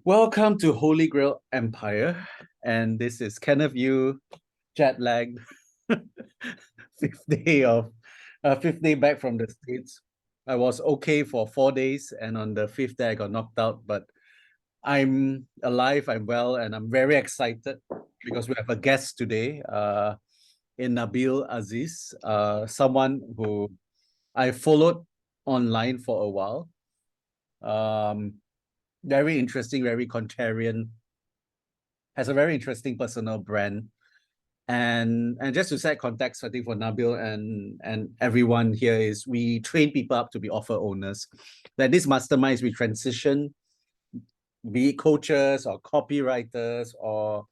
Welcome to Holy Grail Empire, and this is Kenneth Yu, jet lagged, fifth day back from the States. I was okay for 4 days, and on the fifth day I got knocked out, but I'm alive, I'm well, and I'm very excited because we have a guest today, in Nabeel Azeez, someone who I followed online for a while. Very interesting, very contrarian, has a very interesting personal brand. And just to set context, I think for Nabeel and everyone here is we train people up to be offer owners. That this masterminds, we transition, be it coaches or copywriters or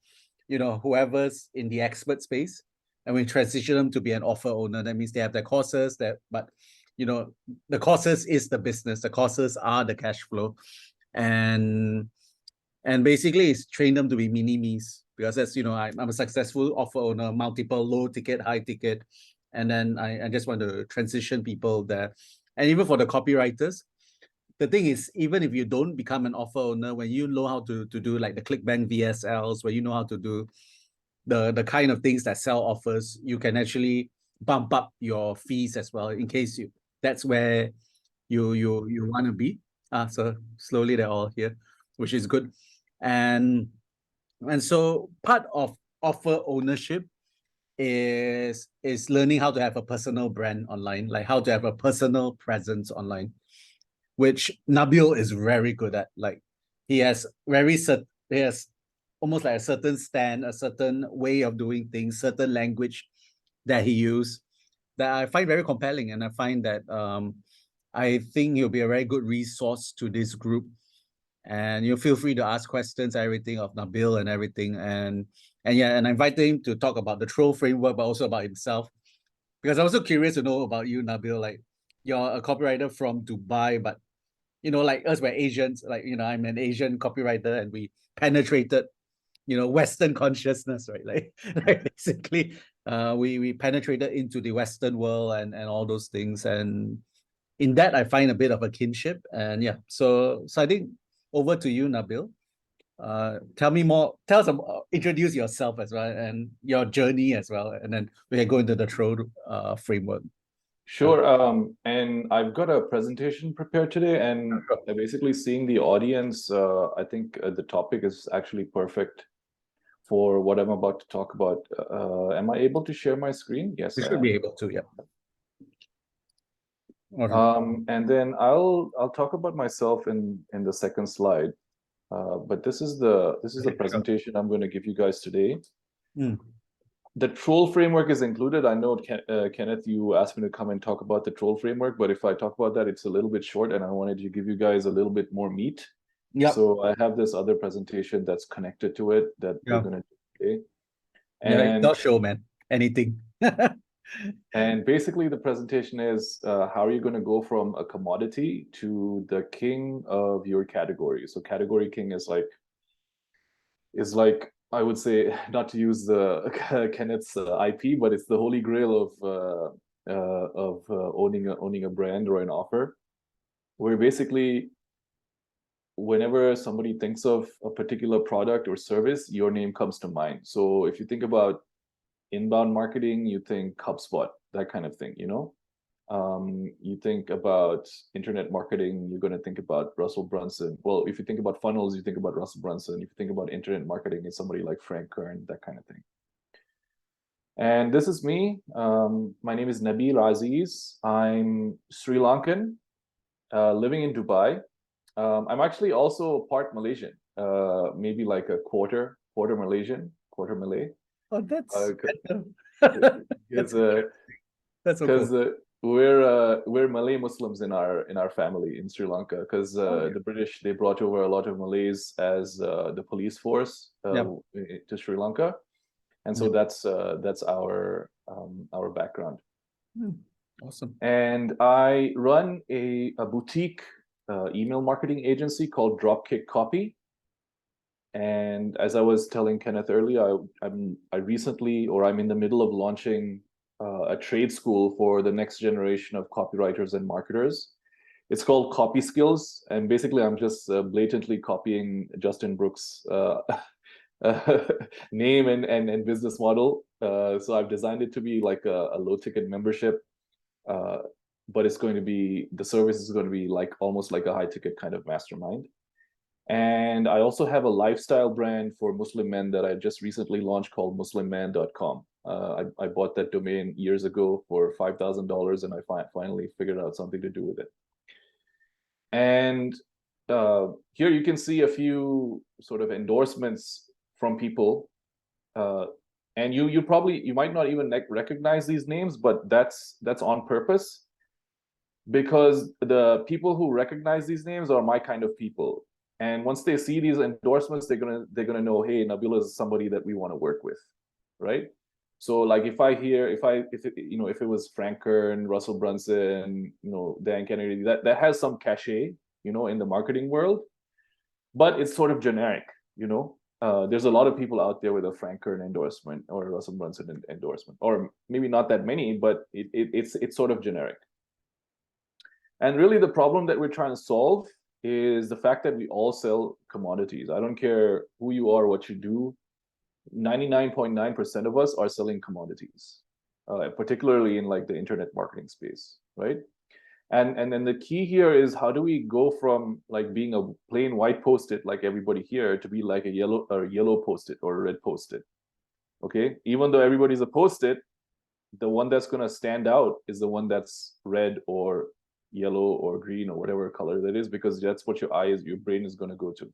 whoever's in the expert space, and we transition them to be an offer owner. That means they have their courses, but the courses is the business, the courses are the cash flow. And basically it's train them to be mini-me's, because that's, I'm a successful offer owner, multiple low ticket, high ticket. And then I just want to transition people there. And even for the copywriters, the thing is, even if you don't become an offer owner, when you know how to do like the ClickBank VSLs, where you know how to do the kind of things that sell offers, you can actually bump up your fees as well, in case that's where you want to be. So slowly they're all here, which is good. And so part of offer ownership is learning how to have a personal brand online, like how to have a personal presence online, which Nabeel is very good at. Like he has almost like a certain stand, a certain way of doing things, certain language that he uses that I find very compelling. And I find that I think he'll be a very good resource to this group. And you feel free to ask questions, everything of Nabeel and everything. And I invited him to talk about the T.R.O.L.L framework, but also about himself. Because I'm also curious to know about you, Nabeel. Like you're a copywriter from Dubai, but like us, we're Asians. Like, I'm an Asian copywriter, and we penetrated, Western consciousness, right? Like basically, we penetrated into the Western world and all those things. And in that, I find a bit of a kinship. And yeah, so I think over to you, Nabeel. Tell me more. Tell us about, introduce yourself as well and your journey as well, and then we can go into the T.R.O.L.L framework. Sure. And I've got a presentation prepared today, and basically seeing the audience, I think the topic is actually perfect for what I'm about to talk about. Am I able to share my screen? Yes, You I should am. be able to, yeah. And then I'll talk about myself in the second slide. But this is the presentation I'm going to give you guys today. The T.R.O.L.L framework is included. I know, Kenneth, you asked me to come and talk about the T.R.O.L.L framework, but if I talk about that, it's a little bit short, and I wanted to give you guys a little bit more meat. Yeah. So I have this other presentation that's connected to it that we're going to do today. And not show, man. Anything. And basically, the presentation is how are you going to go from a commodity to the king of your category. So category king is like I would say, not to use the Kenneth's IP, but it's the holy grail of owning a brand or an offer, where basically whenever somebody thinks of a particular product or service, your name comes to mind. So if you think about inbound marketing, you think HubSpot, that kind of thing, you think about internet marketing, you're going to think about Russell Brunson. Well, if you think about funnels, you think about Russell Brunson. If you think about internet marketing, it's somebody like Frank Kern, that kind of thing. And this is me. My name is Nabeel Azeez. I'm Sri Lankan, living in Dubai. I'm actually also part Malaysian, maybe like a quarter Malaysian, quarter Malay. Oh, that's because we're Malay Muslims in our family in Sri Lanka, because the British, they brought over a lot of Malays as the police force to Sri Lanka, and so that's our background. Awesome. And I run a boutique email marketing agency called Dropkick Copy. And as I was telling Kenneth earlier, I'm in the middle of launching a trade school for the next generation of copywriters and marketers. It's called Copy Skills, and basically I'm just blatantly copying Justin Brooks' name and business model. So I've designed it to be like a low ticket membership, but it's going to be, the service is going to be like almost like a high ticket kind of mastermind. And I also have a lifestyle brand for Muslim men that I just recently launched called muslimman.com. I bought that domain years ago for $5,000, and I finally figured out something to do with it. And here you can see a few sort of endorsements from people. And you might not even recognize these names, but that's on purpose, because the people who recognize these names are my kind of people. And once they see these endorsements, they're gonna know, hey, Nabeel is somebody that we want to work with, right? So like if it was Frank Kern, Russell Brunson, Dan Kennedy, that has some cachet, in the marketing world, but it's sort of generic, There's a lot of people out there with a Frank Kern endorsement or a Russell Brunson endorsement, or maybe not that many, but it's sort of generic. And really the problem that we're trying to solve is the fact that we all sell commodities. I don't care who you are, what you do, 99.9% of us are selling commodities, particularly in like the internet marketing space, right? And then the key here is, how do we go from like being a plain white post-it like everybody here to be like a yellow post-it or a red post-it? Okay, even though everybody's a post-it, the one that's going to stand out is the one that's red or yellow or green or whatever color that is, because that's what your brain is going to go to.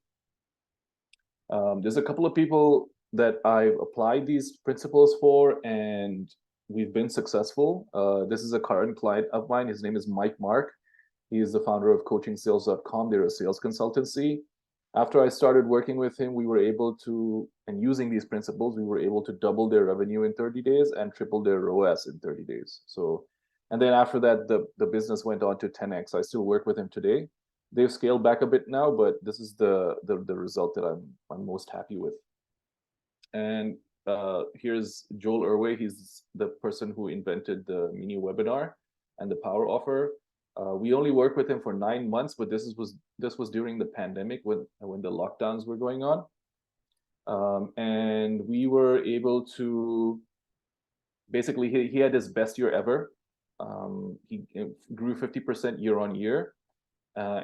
There's a couple of people that I've applied these principles for, and we've been successful. This is a current client of mine. His name is Mike Mark. He is the founder of coachingsales.com. They're a sales consultancy. After I started working with him, we were able to, and using these principles, we were able to double their revenue in 30 days and triple their ROAS in 30 days. So, and then after that, the business went on to 10x. I still work with him today. They've scaled back a bit now, but this is the result that I'm most happy with. And here's Joel Irway. He's the person who invented the mini webinar and the power offer. We only worked with him for 9 months, but this was during the pandemic when the lockdowns were going on. And we were able to, basically, he had his best year ever. He grew 50% year on year.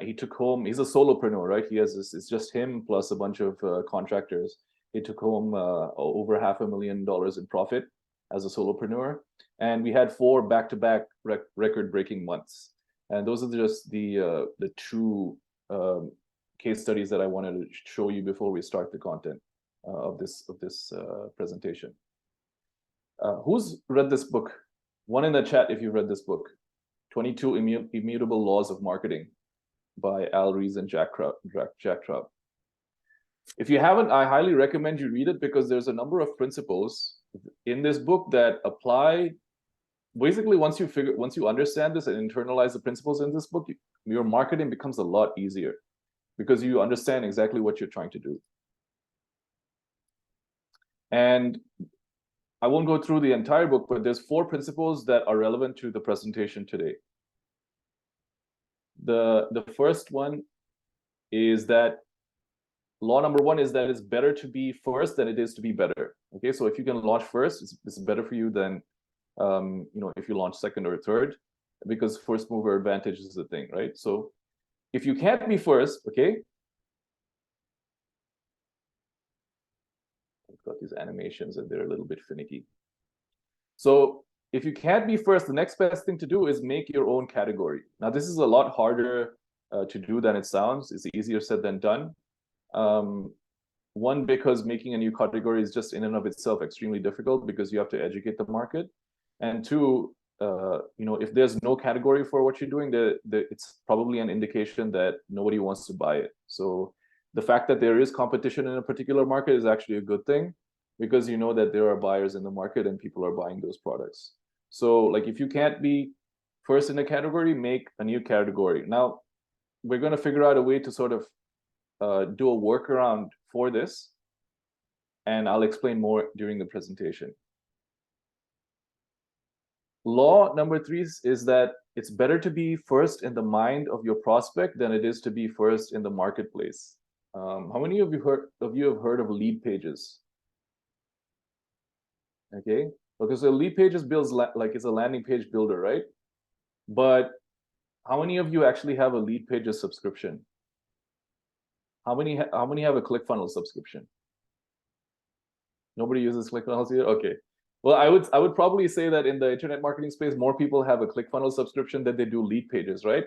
He took home, he's a solopreneur, right? It's just him plus a bunch of contractors. He took home over $500,000 in profit as a solopreneur. And we had 4 back-to-back record-breaking months. And those are just the two case studies that I wanted to show you before we start the content of this presentation. Who's read this book? One in the chat if you read this book, 22 Immutable Laws of Marketing by Al Ries and Jack Trout. If you haven't, I highly recommend you read it, because there's a number of principles in this book that apply. Basically, once you understand this and internalize the principles in this book, your marketing becomes a lot easier, because you understand exactly what you're trying to do. And I won't go through the entire book, but there's 4 principles that are relevant to the presentation today. The first one is that law number 1 is that it's better to be first than it is to be better. Okay, so if you can launch first, it's better for you than if you launch second or third, because first mover advantage is the thing, right? So if you can't be first, okay, I've got these animations and they're a little bit finicky. So if you can't be first, the next best thing to do is make your own category. Now, this is a lot harder to do than it sounds. It's easier said than done. One, because making a new category is just in and of itself extremely difficult, because you have to educate the market. And 2, if there's no category for what you're doing, it's probably an indication that nobody wants to buy it. So the fact that there is competition in a particular market is actually a good thing, because you know that there are buyers in the market and people are buying those products. So like, if you can't be first in a category, make a new category. Now, we're going to figure out a way to sort of do a workaround for this, and I'll explain more during the presentation. Law number 3 is that it's better to be first in the mind of your prospect than it is to be first in the marketplace. How many of you have heard of lead pages? Okay, because a lead pages builds like it's a landing page builder, right? But how many of you actually have a lead pages subscription? How many have a ClickFunnels subscription? Nobody uses ClickFunnels here? Okay. Well, I would probably say that in the internet marketing space, more people have a ClickFunnels subscription than they do lead pages, right?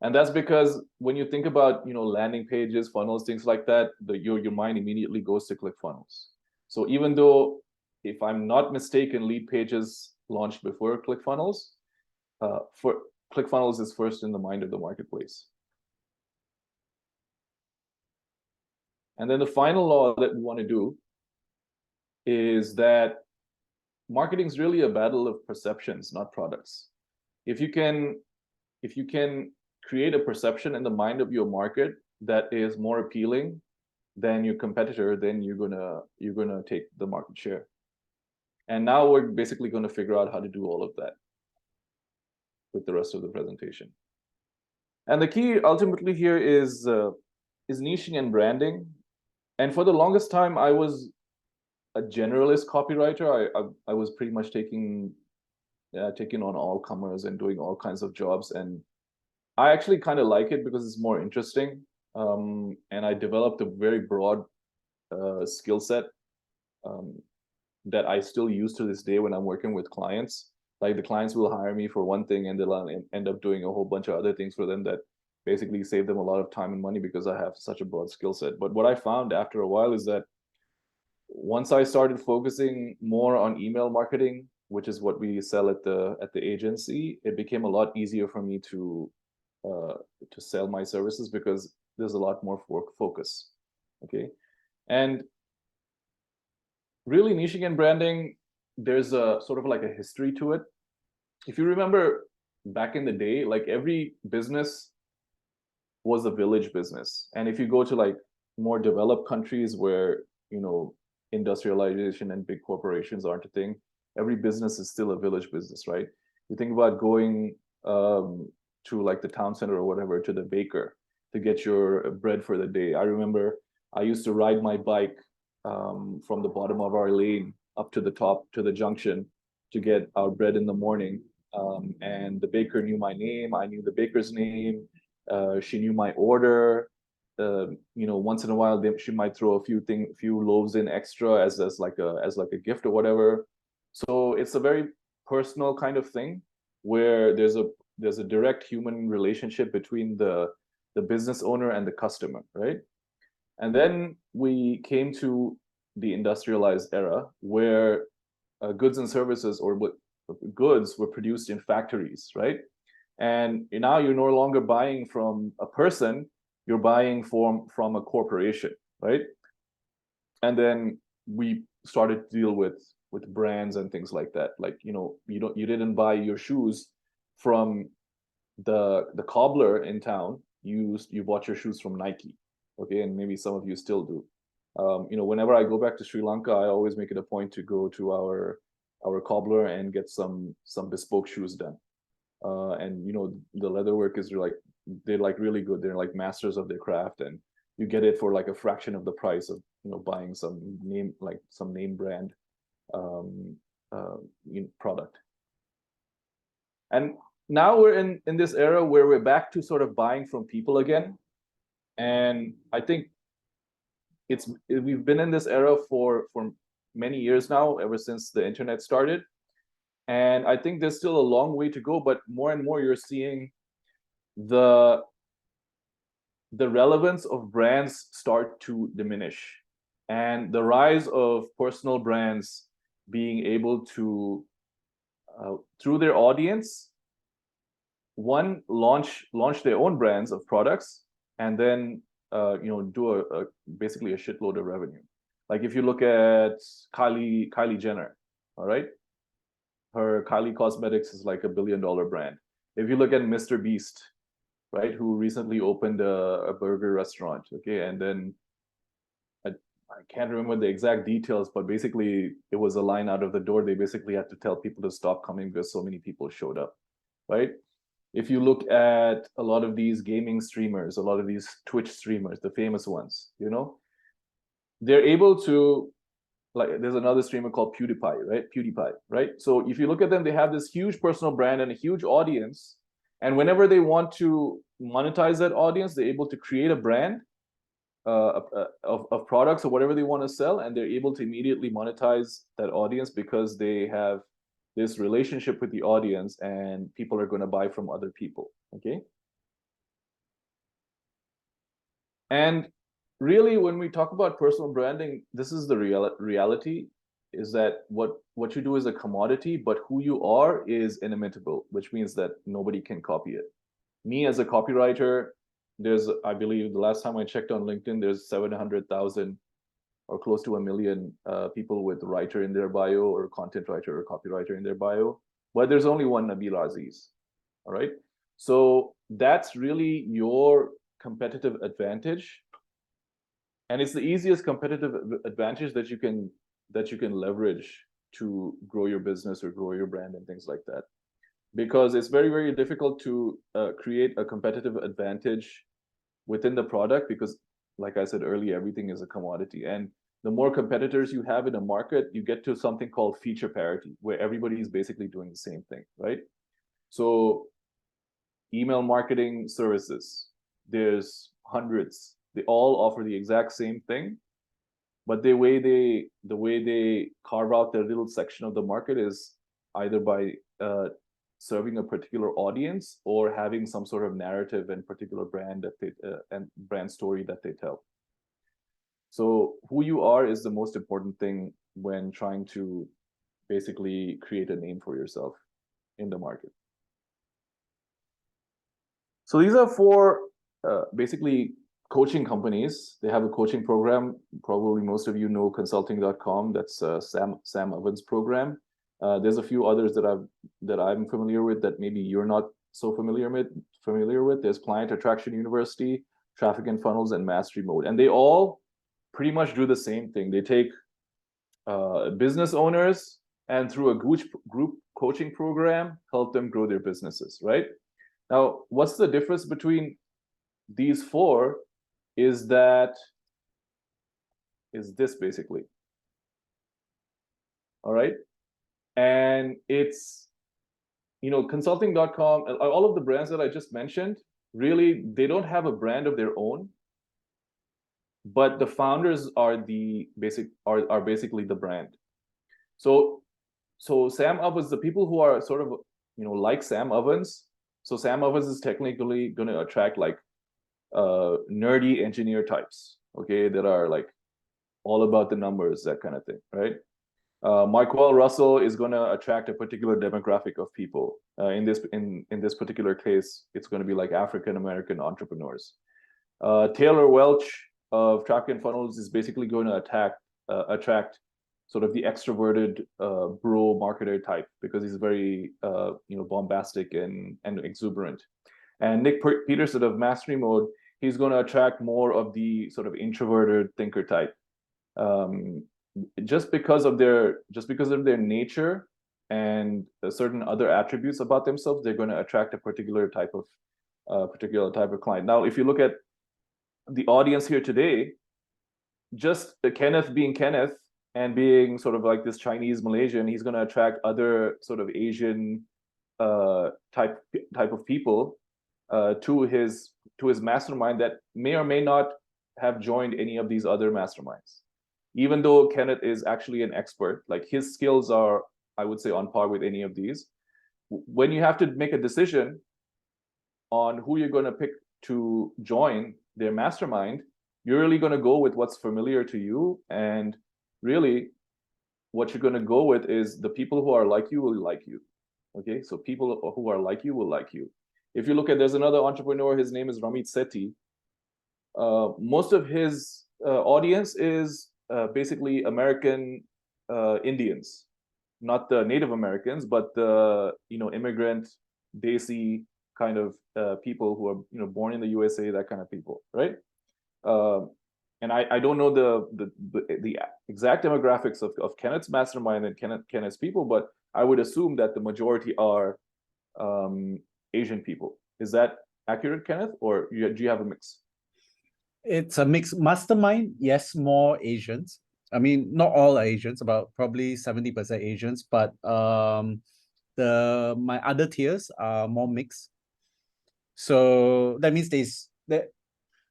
And that's because when you think about, you know, landing pages, funnels, things like that, your mind immediately goes to ClickFunnels. So even though, if I'm not mistaken, lead pages launched before ClickFunnels, for ClickFunnels is first in the mind of the marketplace. And then the final law that we want to do is that marketing is really a battle of perceptions, not products. If you can create a perception in the mind of your market that is more appealing than your competitor, then you're gonna take the market share. And now we're basically going to figure out how to do all of that with the rest of the presentation. And the key ultimately here is niching and branding. And for the longest time, I was a generalist copywriter. I was pretty much taking on all comers and doing all kinds of jobs. And I actually kind of like it because it's more interesting. And I developed a very broad skill set that I still use to this day when I'm working with clients. Like the clients will hire me for one thing and they'll end up doing a whole bunch of other things for them that basically save them a lot of time and money because I have such a broad skill set. But what I found after a while is that once I started focusing more on email marketing, which is what we sell at the agency, it became a lot easier for me to sell my services because there's a lot more focus. Okay, and really niching and branding, there's a sort of like a history to it. If you remember back in the day, like every business was a village business. And if you go to like more developed countries where, you know, industrialization and big corporations aren't a thing, every business is still a village business, right? You think about going to like the town center or whatever, to the baker to get your bread for the day. I remember I used to ride my bike from the bottom of our lane up to the top to the junction to get our bread in the morning. And the baker knew my name. I knew the baker's name. She knew my order. You know, once in a while she might throw a few loaves in extra as like a gift or whatever. So it's a very personal kind of thing where there's a direct human relationship between the business owner and the customer, right? And then we came to the industrialized era where goods and services or goods were produced in factories, right? And now you're no longer buying from a person, you're buying from a corporation, right? And then we started to deal with brands and things like that. Like, you know, you didn't buy your shoes from the cobbler in town. You bought your shoes from Nike, okay? And maybe some of you still do. You know, whenever I go back to Sri Lanka, I always make it a point to go to our cobbler and get some bespoke shoes done. And you know, the leather work is they're really good. They're like masters of their craft, and you get it for like a fraction of the price of, you know, buying some name brand product. And now we're in this era where we're back to sort of buying from people again. And I think we've been in this era for many years now, ever since the internet started. And I think there's still a long way to go, but more and more you're seeing the relevance of brands start to diminish, and the rise of personal brands being able to through their audience, one, launch their own brands of products, and then you know, do basically a shitload of revenue. Like if you look at Kylie Jenner, all right, her Kylie Cosmetics is like $1 billion brand. If you look at Mr. Beast, right, who recently opened a burger restaurant, okay, and then I can't remember the exact details, but basically it was a line out of the door. They basically had to tell people to stop coming because so many people showed up, right? If you look at a lot of these gaming streamers, a lot of these Twitch streamers, the famous ones, you know, they're able to, like, there's another streamer called PewDiePie, right? So if you look at them, they have this huge personal brand and a huge audience. And whenever they want to monetize that audience, they're able to create a brand of products or whatever they want to sell, and they're able to immediately monetize that audience because they have this relationship with the audience and people are going to buy from other people, okay? And really, when we talk about personal branding, this is the reality, is that what you do is a commodity, but who you are is inimitable, which means that nobody can copy it. Me as a copywriter, there's, I believe the last time I checked on LinkedIn, there's 700,000 or close to 1 million people with writer in their bio, or content writer or copywriter in their bio, but there's only one Nabeel Azeez, all right? So that's really your competitive advantage. And it's the easiest competitive advantage that you can leverage to grow your business or grow your brand and things like that. Because it's very, very difficult to create a competitive advantage within the product, because like I said earlier, everything is a commodity. And the more competitors you have in a market, you get to something called feature parity, where everybody is basically doing the same thing, right? So email marketing services, there's hundreds. They all offer the exact same thing, but the way they carve out their little section of the market is either by serving a particular audience or having some sort of narrative and particular brand that they and brand story that they tell. So who you are is the most important thing when trying to basically create a name for yourself in the market. So these are four basically coaching companies. They have a coaching program. Probably most of you know consulting.com. That's Sam Ovens' program. There's a few others that I'm familiar with that maybe you're not so familiar with. There's Client Attraction University, Traffic and Funnels, and Mastery Mode, and they all pretty much do the same thing. They take business owners and through a group coaching program help them grow their businesses, right? Now, what's the difference between these four is this basically. All right. And it's, you know, consulting.com, all of the brands that I just mentioned, really, they don't have a brand of their own, but the founders are basically the brand. So Sam Ovens, the people who are sort of, you know, like Sam Ovens. So Sam Ovens is technically going to attract like nerdy engineer types, okay, that are like all about the numbers, that kind of thing, right? Michael Russell is going to attract a particular demographic of people. In this particular case, it's going to be like African American entrepreneurs. Taylor Welch of Traffic and Funnels is basically going to attract sort of the extroverted bro marketer type, because he's very you know, bombastic and exuberant. And Nick Peterson of Mastery Mode, he's going to attract more of the sort of introverted thinker type. Just because of their nature and certain other attributes about themselves, they're going to attract a particular type of client. Now, if you look at the audience here today, just Kenneth being Kenneth and being sort of like this Chinese Malaysian, he's going to attract other sort of Asian type of people to his mastermind that may or may not have joined any of these other masterminds. Even though Kenneth is actually an expert, like his skills are, I would say, on par with any of these. When you have to make a decision on who you're going to pick to join their mastermind, you're really going to go with what's familiar to you. And really, what you're going to go with is the people who are like you will like you. Okay, so people who are like you will like you. If you look at, there's another entrepreneur, his name is Ramit Sethi. Most of his audience is basically American Indians, not the Native Americans, but the, you know, immigrant, Desi kind of people who are, you know, born in the USA, that kind of people, right? And I don't know the exact demographics of Kenneth's mastermind and Kenneth's people, but I would assume that the majority are Asian people. Is that accurate, Kenneth, or do you have a mix? It's a mix. Mastermind, yes, more Asians. I mean, not all are Asians, about probably 70% Asians, but my other tiers are more mixed. So that means the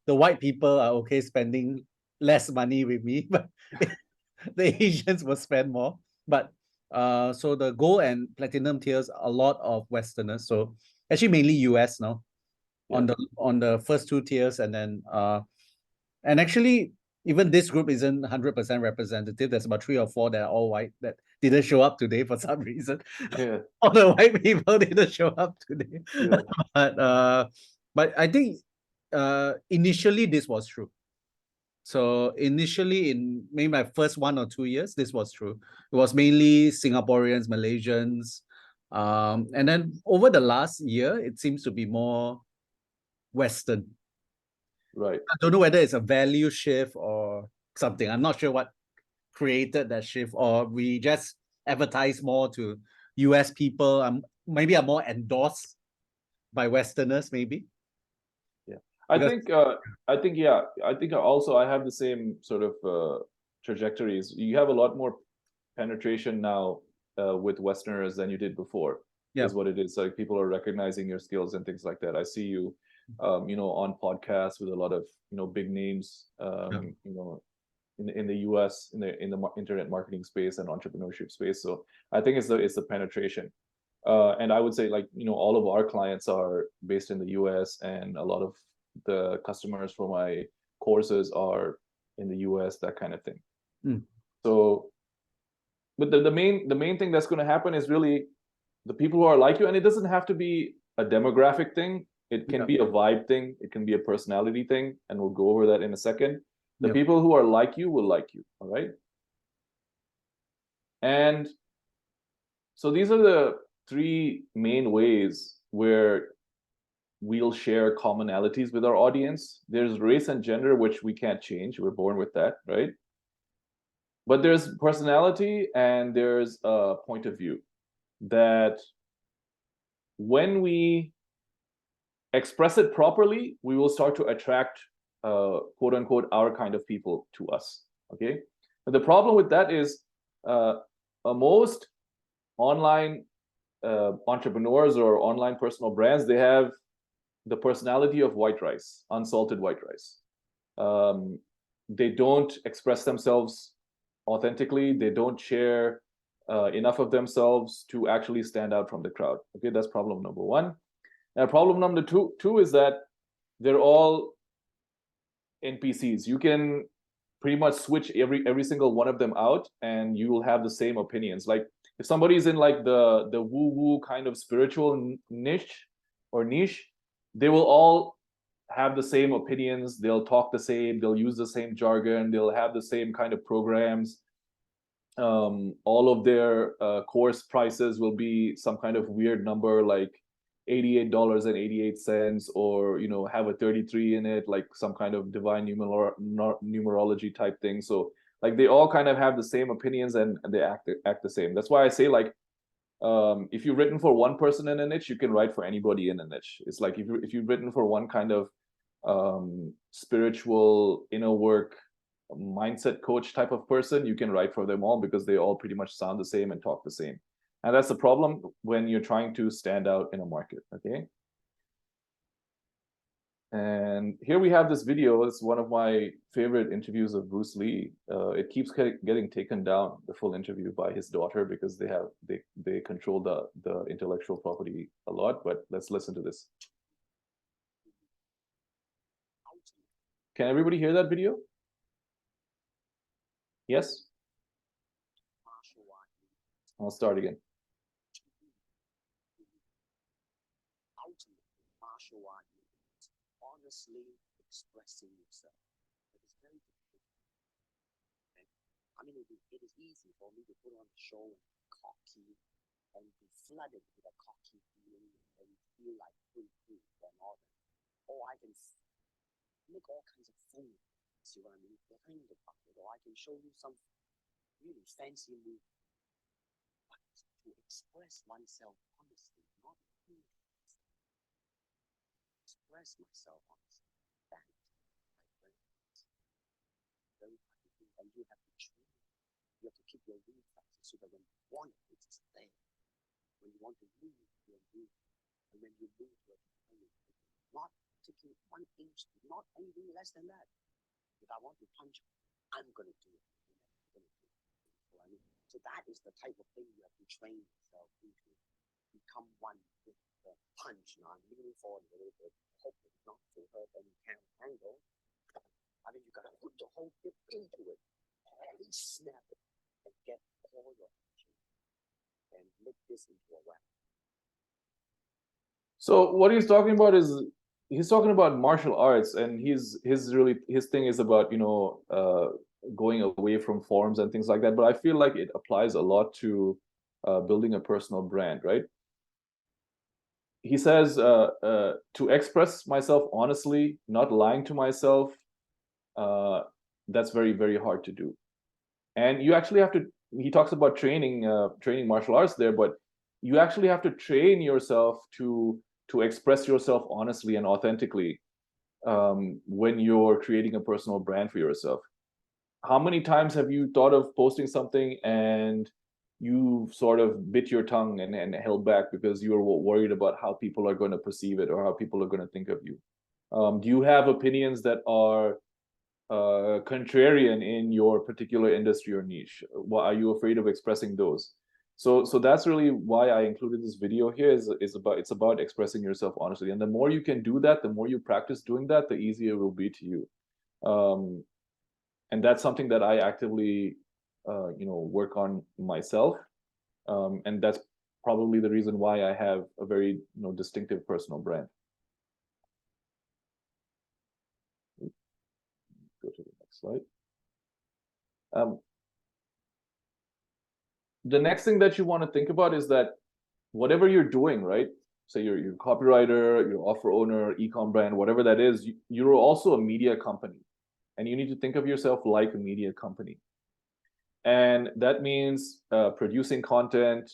white people are okay spending less money with me, but the Asians will spend more. But so the gold and platinum tiers, a lot of Westerners. So actually mainly US now on the first two tiers, and then and actually even this group isn't 100% representative. There's about 3 or 4 that are all white that didn't show up today for some reason. Yeah. All the white people didn't show up today. Yeah. But I think initially this was true. So initially in maybe my first 1 or 2 years, this was true. It was mainly Singaporeans, Malaysians. And then over the last year, it seems to be more Western. Right. I don't know whether it's a value shift or something. I'm not sure what created that shift, or we just advertise more to US people. Maybe are more endorsed by Westerners, maybe. Yeah. I think also I have the same sort of trajectories. You have a lot more penetration now with Westerners than you did before. Yeah. Is what it is. Like people are recognizing your skills and things like that. I see you, on podcasts with a lot of big names, in the US in the internet marketing space and entrepreneurship space. So I think it's the penetration. And I would say all of our clients are based in the US, and a lot of the customers for my courses are in the US, that kind of thing. So, but the main thing that's going to happen is really the people who are like you, and it doesn't have to be a demographic thing. It can be a vibe thing. It can be a personality thing, and we'll go over that in a second. The people who are like you will like you, all right? And so these are the 3 main ways where we'll share commonalities with our audience. There's race and gender, which we can't change. We're born with that, right? But there's personality and there's a point of view that when we express it properly, we will start to attract quote unquote our kind of people to us. Okay, but the problem with that is most online entrepreneurs or online personal brands, they have the personality of white rice, unsalted white rice. They don't express themselves authentically. They don't share enough of themselves to actually stand out from the crowd. Okay, that's problem number 1. Now, problem number two is that they're all NPCs. You can pretty much switch every single one of them out, and you will have the same opinions. Like if somebody's in like the woo-woo kind of spiritual niche, they will all have the same opinions. They'll talk the same. They'll use the same jargon. They'll have the same kind of programs. All of their course prices will be some kind of weird number, like $88.88, or have a 33 in it, like some kind of divine numerology type thing. So like they all kind of have the same opinions, and they act the same. That's why I say, like, if you've written for one person in a niche, you can write for anybody in a niche. It's like if you've written for one kind of spiritual inner work mindset coach type of person, you can write for them all, because they all pretty much sound the same and talk the same. And that's the problem when you're trying to stand out in a market. Okay, and here we have this video. It's one of my favorite interviews of Bruce Lee. It keeps getting taken down, the full interview, by his daughter, because they control the intellectual property a lot. But let's listen to this. Can everybody hear that video? Yes? I'll start again. Martial art, honestly expressing yourself. It is very difficult. Okay? I mean, it is easy for me to put on a show and be cocky and be flooded with a cocky feeling and feel like pretty cool and all that. Or I can make all kinds of fun. See what I mean? Behind the bucket, or I can show you some really fancy move. But to express oneself honestly, not express myself honestly. That is my friend. Very hard to do, and you have to train. You have to keep your wings up so that when you want it, it's there. When you want to move, you'll move. And when you move, you're not taking 1 inch, not anything less than that. If I want to punch, I'm going to do it. I'm going to do it. So, so that is the type of thing you have to train yourself into. Become one with the punch. Now I'm leaning forward a little bit, hoping not to hurt any angle. I mean, you got to put the whole hip into it, and snap it, and get all your action, and make this into a weapon. So what he's talking about is he's talking about martial arts, and his thing is about, you know, going away from forms and things like that. But I feel like it applies a lot to building a personal brand, right? He says to express myself honestly, not lying to myself, that's very, very hard to do. And you actually have to, he talks about training martial arts there, but you actually have to train yourself to express yourself honestly and authentically when you're creating a personal brand for yourself. How many times have you thought of posting something and you sort of bit your tongue and held back because you were worried about how people are going to perceive it or how people are going to think of you? Do you have opinions that are contrarian in your particular industry or niche? Why are you afraid of expressing those? So that's really why I included this video here. It's about expressing yourself honestly, and the more you can do that, the more you practice doing that, the easier it will be to you. And that's something that I actively you know, work on myself, and that's probably the reason why I have a very, you know, distinctive personal brand. Go to the next slide. The next thing that you want to think about is that whatever you're doing, right? Say you're a copywriter, you're offer owner, e-com brand, whatever that is, you're also a media company, and you need to think of yourself like a media company. And that means producing content.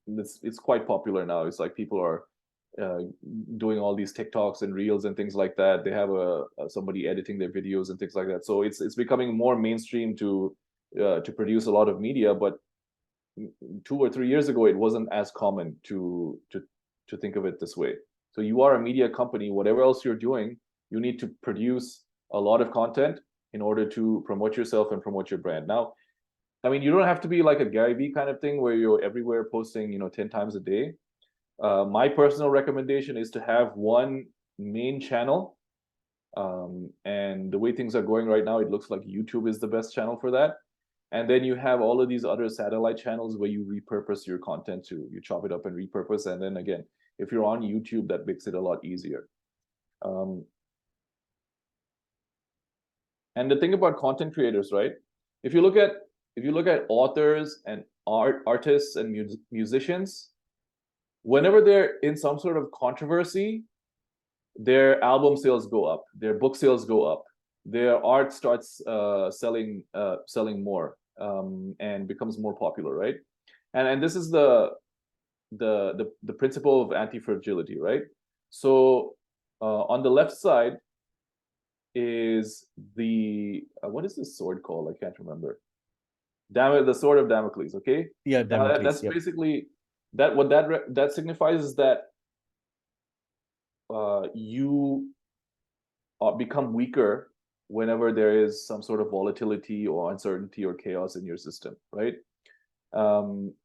It's quite popular now. It's like people are doing all these TikToks and reels and things like that. They have somebody editing their videos and things like that. So it's becoming more mainstream to produce a lot of media. But 2 or 3 years ago, it wasn't as common to think of it this way. So you are a media company. Whatever else you're doing, you need to produce a lot of content in order to promote yourself and promote your brand. Now, I mean, you don't have to be like a Gary Vee kind of thing where you're everywhere posting, you know, 10 times a day. My personal recommendation is to have one main channel. And the way things are going right now, it looks like YouTube is the best channel for that. And then you have all of these other satellite channels where you repurpose your content to, you chop it up and repurpose. And then again, if you're on YouTube, that makes it a lot easier. And the thing about content creators, right? If you look at authors and artists and musicians, whenever they're in some sort of controversy, their album sales go up, their book sales go up, their art starts selling more and becomes more popular, right? And this is the principle of antifragility, right? So on the left side is the what is this sword called? I can't remember. The sword of Damocles. Okay. Yeah, Damocles. That's yep. basically that. What that signifies is that you become weaker whenever there is some sort of volatility or uncertainty or chaos in your system, right? And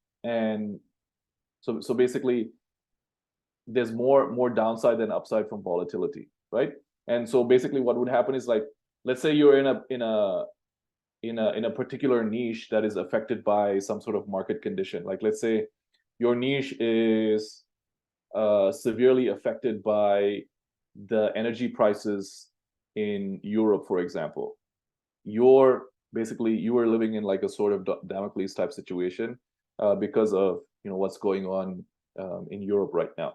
so basically, there's more downside than upside from volatility, right? And so basically, what would happen is, like, let's say you're in a particular niche that is affected by some sort of market condition. Like, let's say your niche is severely affected by the energy prices in Europe, for example. You were living in like a sort of Damocles type situation because of, you know, what's going on in Europe right now.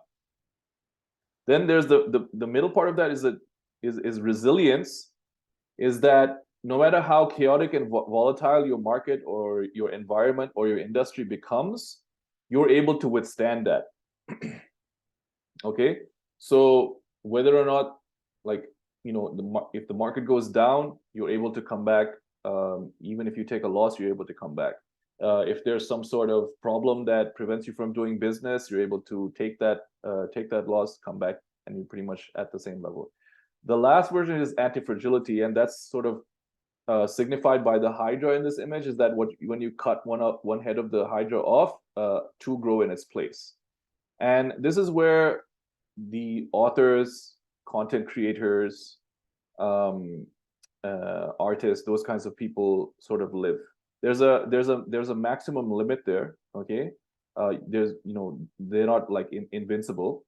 Then there's the middle part of that is resilience, is that no matter how chaotic and volatile your market or your environment or your industry becomes, you're able to withstand that. Okay, So whether or not, like, you know, if the market goes down, you're able to come back. Even if you take a loss, you're able to come back. If there's some sort of problem that prevents you from doing business, you're able to take that loss, come back, and you're pretty much at the same level. The last version is antifragility, and that's sort of signified by the hydra in this image. Is that when you cut one head of the hydra off, two grow in its place. And this is where the authors, content creators, artists, those kinds of people sort of live. There's a maximum limit there. Okay, there's, you know, they're not like invincible,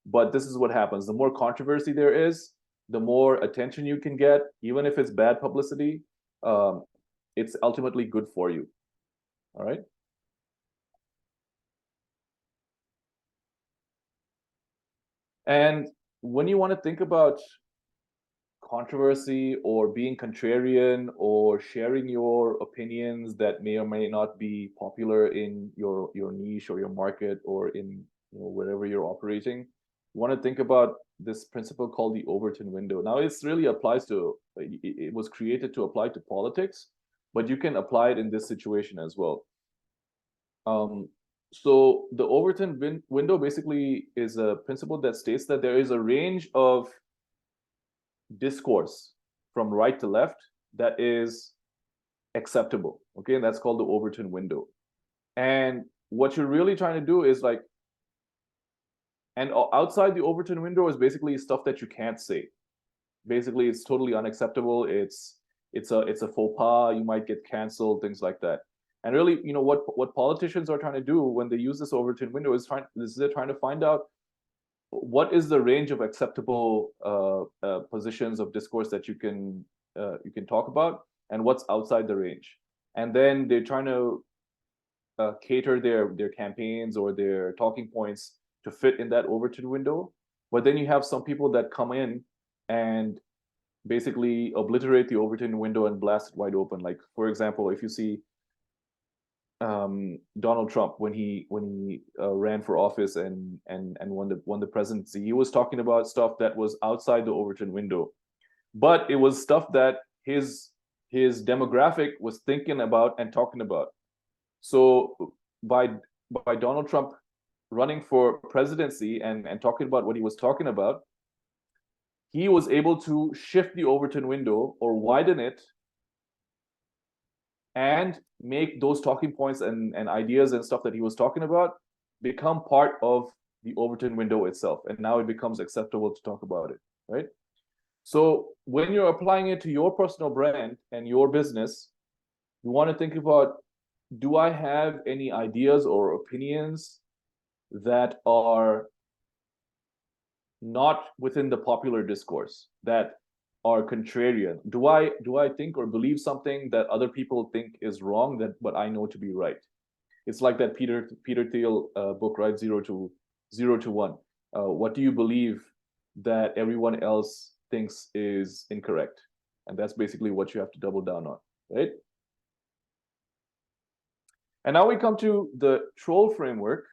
but this is what happens. The more controversy there is, the more attention you can get, even if it's bad publicity. It's ultimately good for you. All right. And when you want to think about controversy or being contrarian or sharing your opinions that may or may not be popular in your niche or your market or in, you know, wherever you're operating, you want to think about this principle called the Overton window. Now, it's really applies to, it was created to apply to politics, but you can apply it in this situation as well. So the Overton window basically is a principle that states that there is a range of discourse from right to left that is acceptable. Okay, and that's called the Overton window. And what you're really trying to do is like, and outside the Overton window is basically stuff that you can't say. Basically, it's totally unacceptable. It's a faux pas. You might get canceled, things like that. And really, you know, what politicians are trying to do when they use this Overton window is they're trying to find out what is the range of acceptable positions of discourse that you can talk about, and what's outside the range. And then they're trying to cater their campaigns or their talking points to fit in that Overton window. But then you have some people that come in and basically obliterate the Overton window and blast it wide open. Like, for example, if you see Donald Trump when he ran for office and won the presidency, he was talking about stuff that was outside the Overton window, but it was stuff that his demographic was thinking about and talking about. So by Donald Trump running for presidency and talking about what he was talking about, he was able to shift the Overton window or widen it and make those talking points and ideas and stuff that he was talking about become part of the Overton window itself. And now it becomes acceptable to talk about it, right? So when you're applying it to your personal brand and your business, you want to think about, do I have any ideas or opinions that are not within the popular discourse, that are contrarian? Do I think or believe something that other people think is wrong, that but I know to be right? It's like that Peter Thiel book, right? Zero to One. What do you believe that everyone else thinks is incorrect? And that's basically what you have to double down on, right? And now we come to the T.R.O.L.L framework.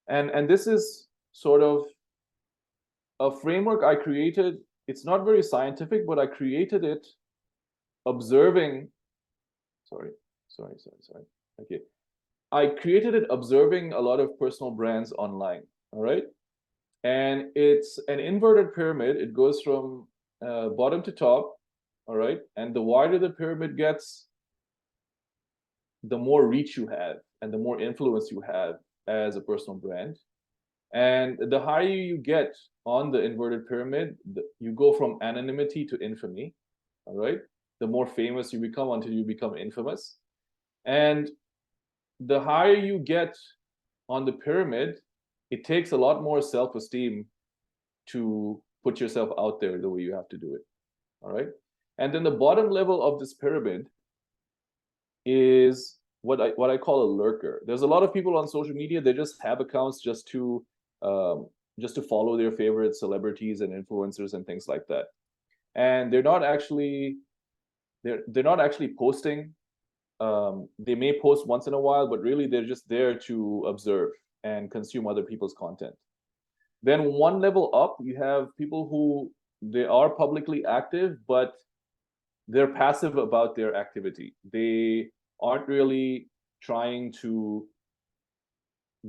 And this is sort of a framework I created. It's not very scientific, but I created it observing, okay. I created it observing a lot of personal brands online, all right? And it's an inverted pyramid. It goes from bottom to top, all right? And the wider the pyramid gets, the more reach you have and the more influence you have as a personal brand. And the higher you get on the inverted pyramid, you go from anonymity to infamy, all right? The more famous you become until you become infamous. And the higher you get on the pyramid, it takes a lot more self-esteem to put yourself out there the way you have to do it, all right? And then the bottom level of this pyramid is what I call a lurker. There's a lot of people on social media, they just have accounts just to follow their favorite celebrities and influencers and things like that. And they're not actually posting. They may post once in a while, but really they're just there to observe and consume other people's content. Then one level up, you have people who they are publicly active, but they're passive about their activity. They aren't really trying to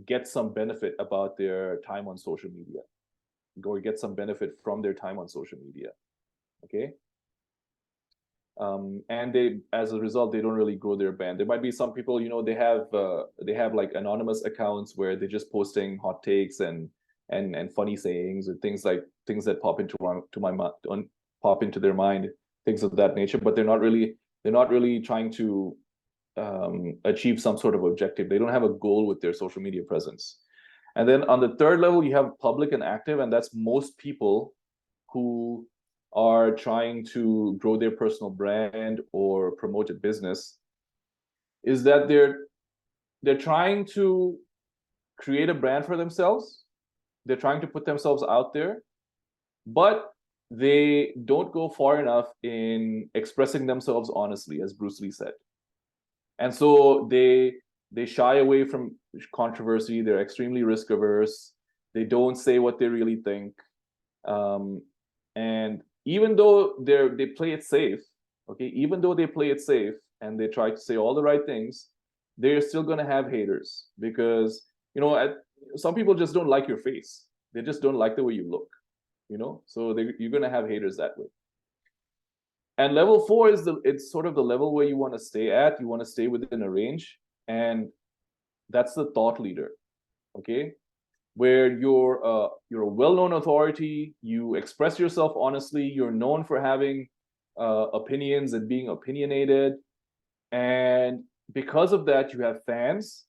get some benefit about their time on social media, or get some benefit from their time on social media. Okay. And they, as a result, they don't really grow their brand. There might be some people, you know, they have like anonymous accounts where they're just posting hot takes and funny sayings or things that pop into their mind, things of that nature. But they're not really trying to achieve some sort of objective. They don't have a goal with their social media presence. And then on the third level, you have public and active, and that's most people who are trying to grow their personal brand or promote a business, is that they're trying to create a brand for themselves. They're trying to put themselves out there, but they don't go far enough in expressing themselves honestly, as Bruce Lee said. And so they shy away from controversy. They're extremely risk averse. They don't say what they really think. And even though they play it safe, okay, even though they play it safe and they try to say all the right things, they're still going to have haters, because, you know, some people just don't like your face. They just don't like the way you look, you know, so you're going to have haters that way. And level 4 is it's sort of the level where you want to stay at. You want to stay within a range, and that's the thought leader, okay, where you're a well-known authority. You express yourself honestly. You're known for having opinions and being opinionated, and because of that, you have fans,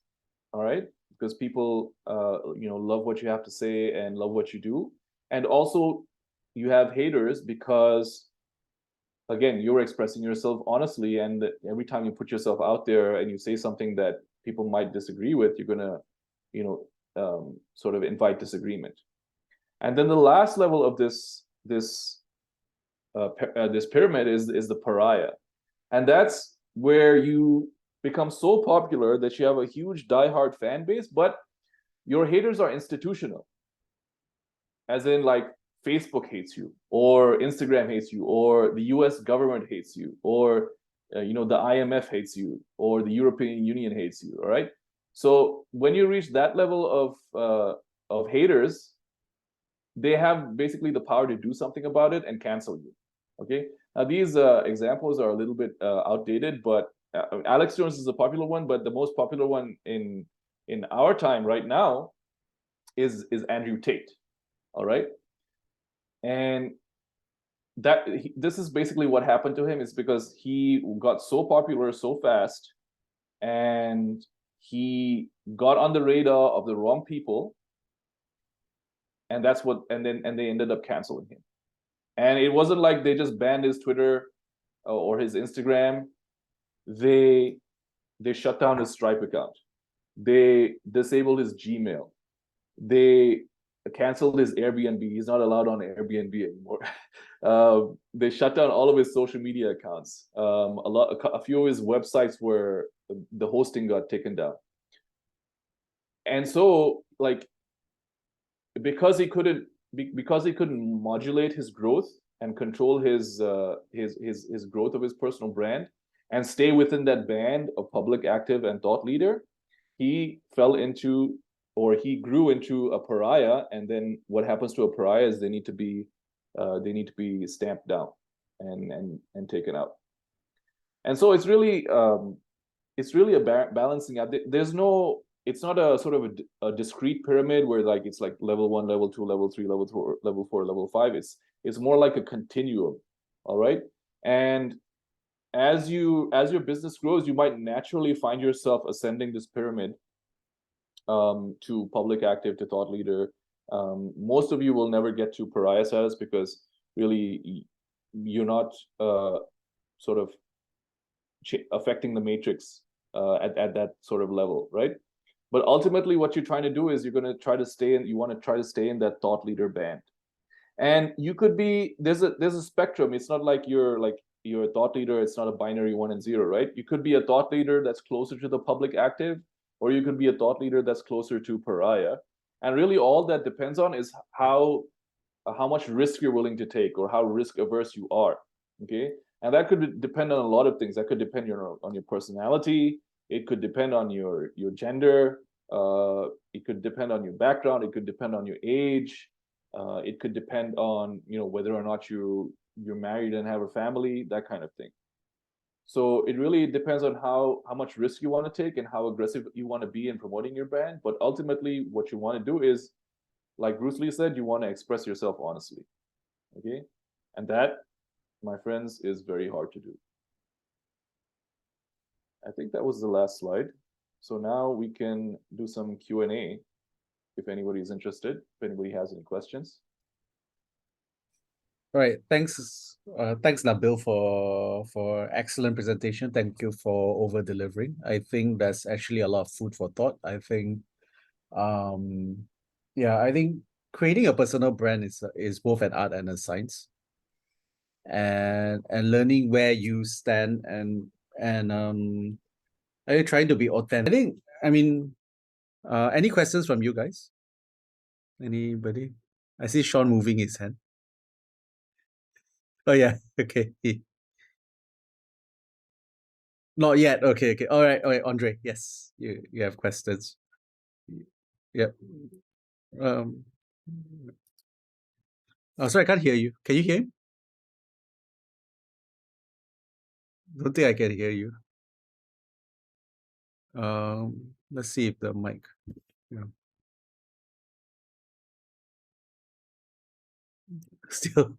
all right, because people you know, love what you have to say and love what you do. And also you have haters because, again, you're expressing yourself honestly, and every time you put yourself out there and you say something that people might disagree with, you're gonna, you know, sort of invite disagreement. And then the last level of this pyramid is the pariah, and that's where you become so popular that you have a huge diehard fan base, but your haters are institutional, as in like Facebook hates you, or Instagram hates you, or the US government hates you, or you know, the IMF hates you, or the European Union hates you, all right? So when you reach that level of haters, they have basically the power to do something about it and cancel you, okay? Now these examples are a little bit outdated, but Alex Jones is a popular one, but the most popular one in our time right now is Andrew Tate, all right? And this is basically what happened to him, is because he got so popular so fast, and he got on the radar of the wrong people, and that's what, and they ended up canceling him. And it wasn't like they just banned his Twitter or his Instagram. They shut down his Stripe account. They disabled his Gmail. They canceled his Airbnb. He's not allowed on Airbnb anymore. They shut down all of his social media accounts. A few of his websites where the hosting got taken down. And so, like, because he couldn't modulate his growth and control his growth of his personal brand and stay within that band of public, active, and thought leader, he fell into, or he grew into, a pariah. And then what happens to a pariah is they need to be stamped down and taken out. And so it's really a balancing act. It's not a sort of a discrete pyramid where like it's like level 1, level 2, level 3, level 4, level 5. It's more like a continuum, all right? And as your business grows, you might naturally find yourself ascending this pyramid to public, active, to thought leader. Most of you will never get to pariah status because really you're not sort of affecting the matrix at that sort of level, right? But ultimately, what you're trying to do is you're going to try to stay in. You want to try to stay in that thought leader band, and you could be there's a spectrum. It's not like you're a thought leader. It's not a binary 1 and 0, right? You could be a thought leader that's closer to the public active, or you could be a thought leader that's closer to pariah. And really all that depends on is how much risk you're willing to take or how risk averse you are. Okay. And that could depend on a lot of things. That could depend on your personality. It could depend on your gender. It could depend on your background. It could depend on your age. It could depend on, you know, whether or not you're married and have a family, that kind of thing. So it really depends on how much risk you want to take and how aggressive you want to be in promoting your brand. But ultimately, what you want to do is, like Bruce Lee said, you want to express yourself honestly. Okay. And that, my friends, is very hard to do. I think that was the last slide. So now we can do some Q&A if anybody is interested, if anybody has any questions. All right, thanks, Nabeel, for excellent presentation. Thank you for over delivering. I think that's actually a lot of food for thought. I think, yeah, I think creating a personal brand is both an art and a science, and learning where you stand and are you trying to be authentic? I mean, any questions from you guys? Anybody? I see Sean moving his hand. Oh yeah, okay. Not yet. Okay, okay. All right, Andre. Yes, you have questions. Yep. Oh, sorry, I can't hear you. Can you hear him? Don't think I can hear you. Let's see if the mic. Yeah. Still.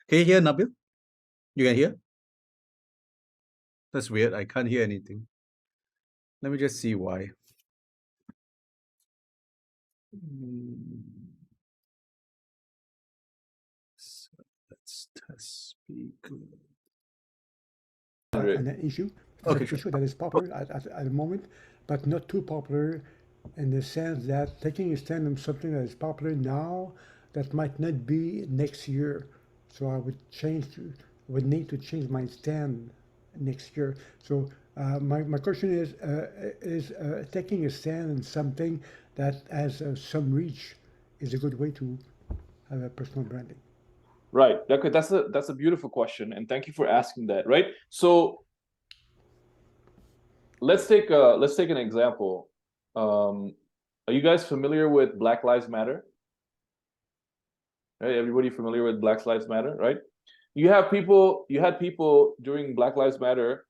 Can you hear Nabil? You can hear? That's weird. I can't hear anything. Let me just see why. So let's test speaker. An issue. Okay, An issue that is popular at the moment, but not too popular in the sense that taking a stand on something that is popular now that might not be next year. So I would need to change my stand next year. So my question is taking a stand on something that has some reach is a good way to have a personal branding. Right. That's a beautiful question, and thank you for asking that. Right. So let's take an example. Are you guys familiar with Black Lives Matter? Right. Everybody familiar with Black Lives Matter? Right. You had people during Black Lives Matter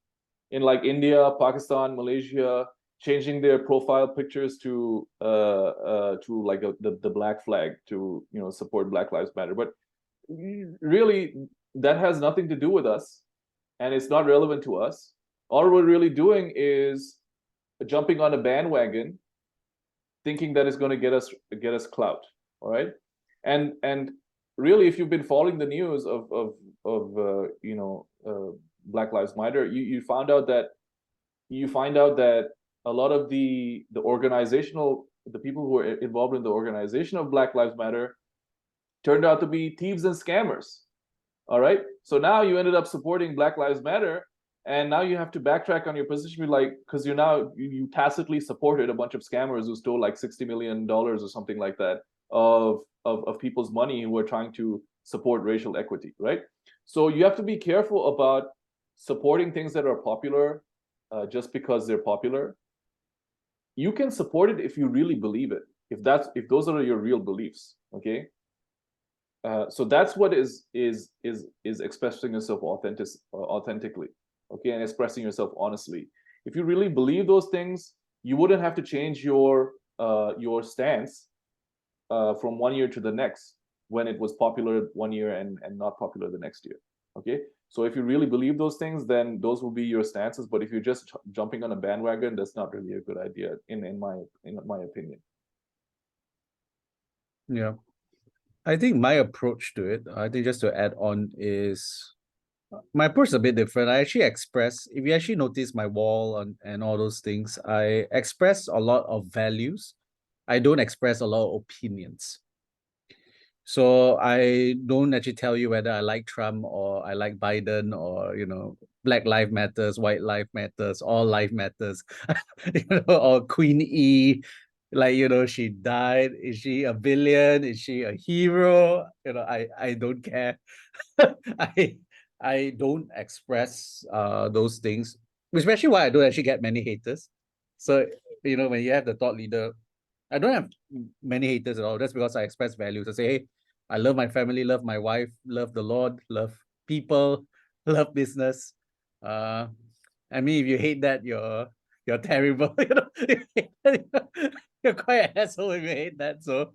in like India, Pakistan, Malaysia, changing their profile pictures to like the black flag to, you know, support Black Lives Matter. But really, that has nothing to do with us, and it's not relevant to us. All we're really doing is jumping on a bandwagon, thinking that it's going to get us clout. All right, and really, if you've been following the news of Black Lives Matter, you find out that a lot of the people who are involved in the organization of Black Lives Matter turned out to be thieves and scammers. All right. So now you ended up supporting Black Lives Matter, and now you have to backtrack on your position, like, because you tacitly supported a bunch of scammers who stole like $60 million or something like that of people's money who were trying to support racial equity, right? So you have to be careful about supporting things that are popular just because they're popular. You can support it if you really believe it, if those are your real beliefs, okay? So that's what is expressing yourself authentically, okay, and expressing yourself honestly. If you really believe those things, you wouldn't have to change your stance from one year to the next when it was popular one year and not popular the next year. Okay, so if you really believe those things, then those will be your stances. But if you're just jumping on a bandwagon, that's not really a good idea in my opinion. Yeah. I think my approach to it, I think just to add on, is my approach is a bit different. I actually express, if you actually notice my wall and all those things, I express a lot of values. I don't express a lot of opinions. So I don't actually tell you whether I like Trump or I like Biden or, you know, Black Lives Matters, White Lives Matters, All Life Matters, you know, or Queen E. Like, she died. Is she a villain? Is she a hero? I don't care. I I don't express those things, especially why I don't actually get many haters. So, when you have the thought leader, I don't have many haters at all. That's because I express values. I say, hey, I love my family, love my wife, love the Lord, love people, love business. I mean, if you hate that, you're terrible. You're quite an asshole if you hate that. So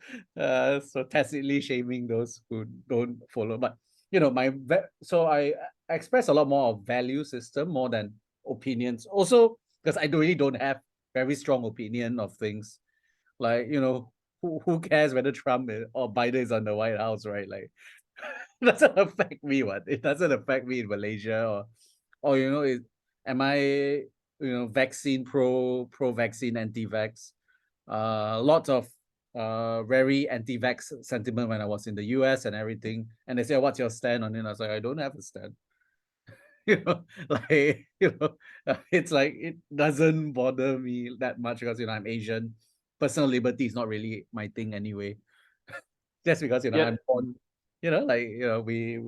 tacitly shaming those who don't follow. But so I express a lot more of value system more than opinions. Also, because I really don't have very strong opinion of things. Like, who cares whether Trump or Biden is on the White House, right? Like, it doesn't affect me. It doesn't affect me in Malaysia, or am I vaccine pro vaccine, anti-vax? Lots of very anti-vax sentiment when I was in the US and everything, and they say, what's your stand on it? I was like, I don't have a stand. Like, it's like, it doesn't bother me that much because I'm Asian. Personal liberty is not really my thing anyway. Just because Yeah. I'm born, we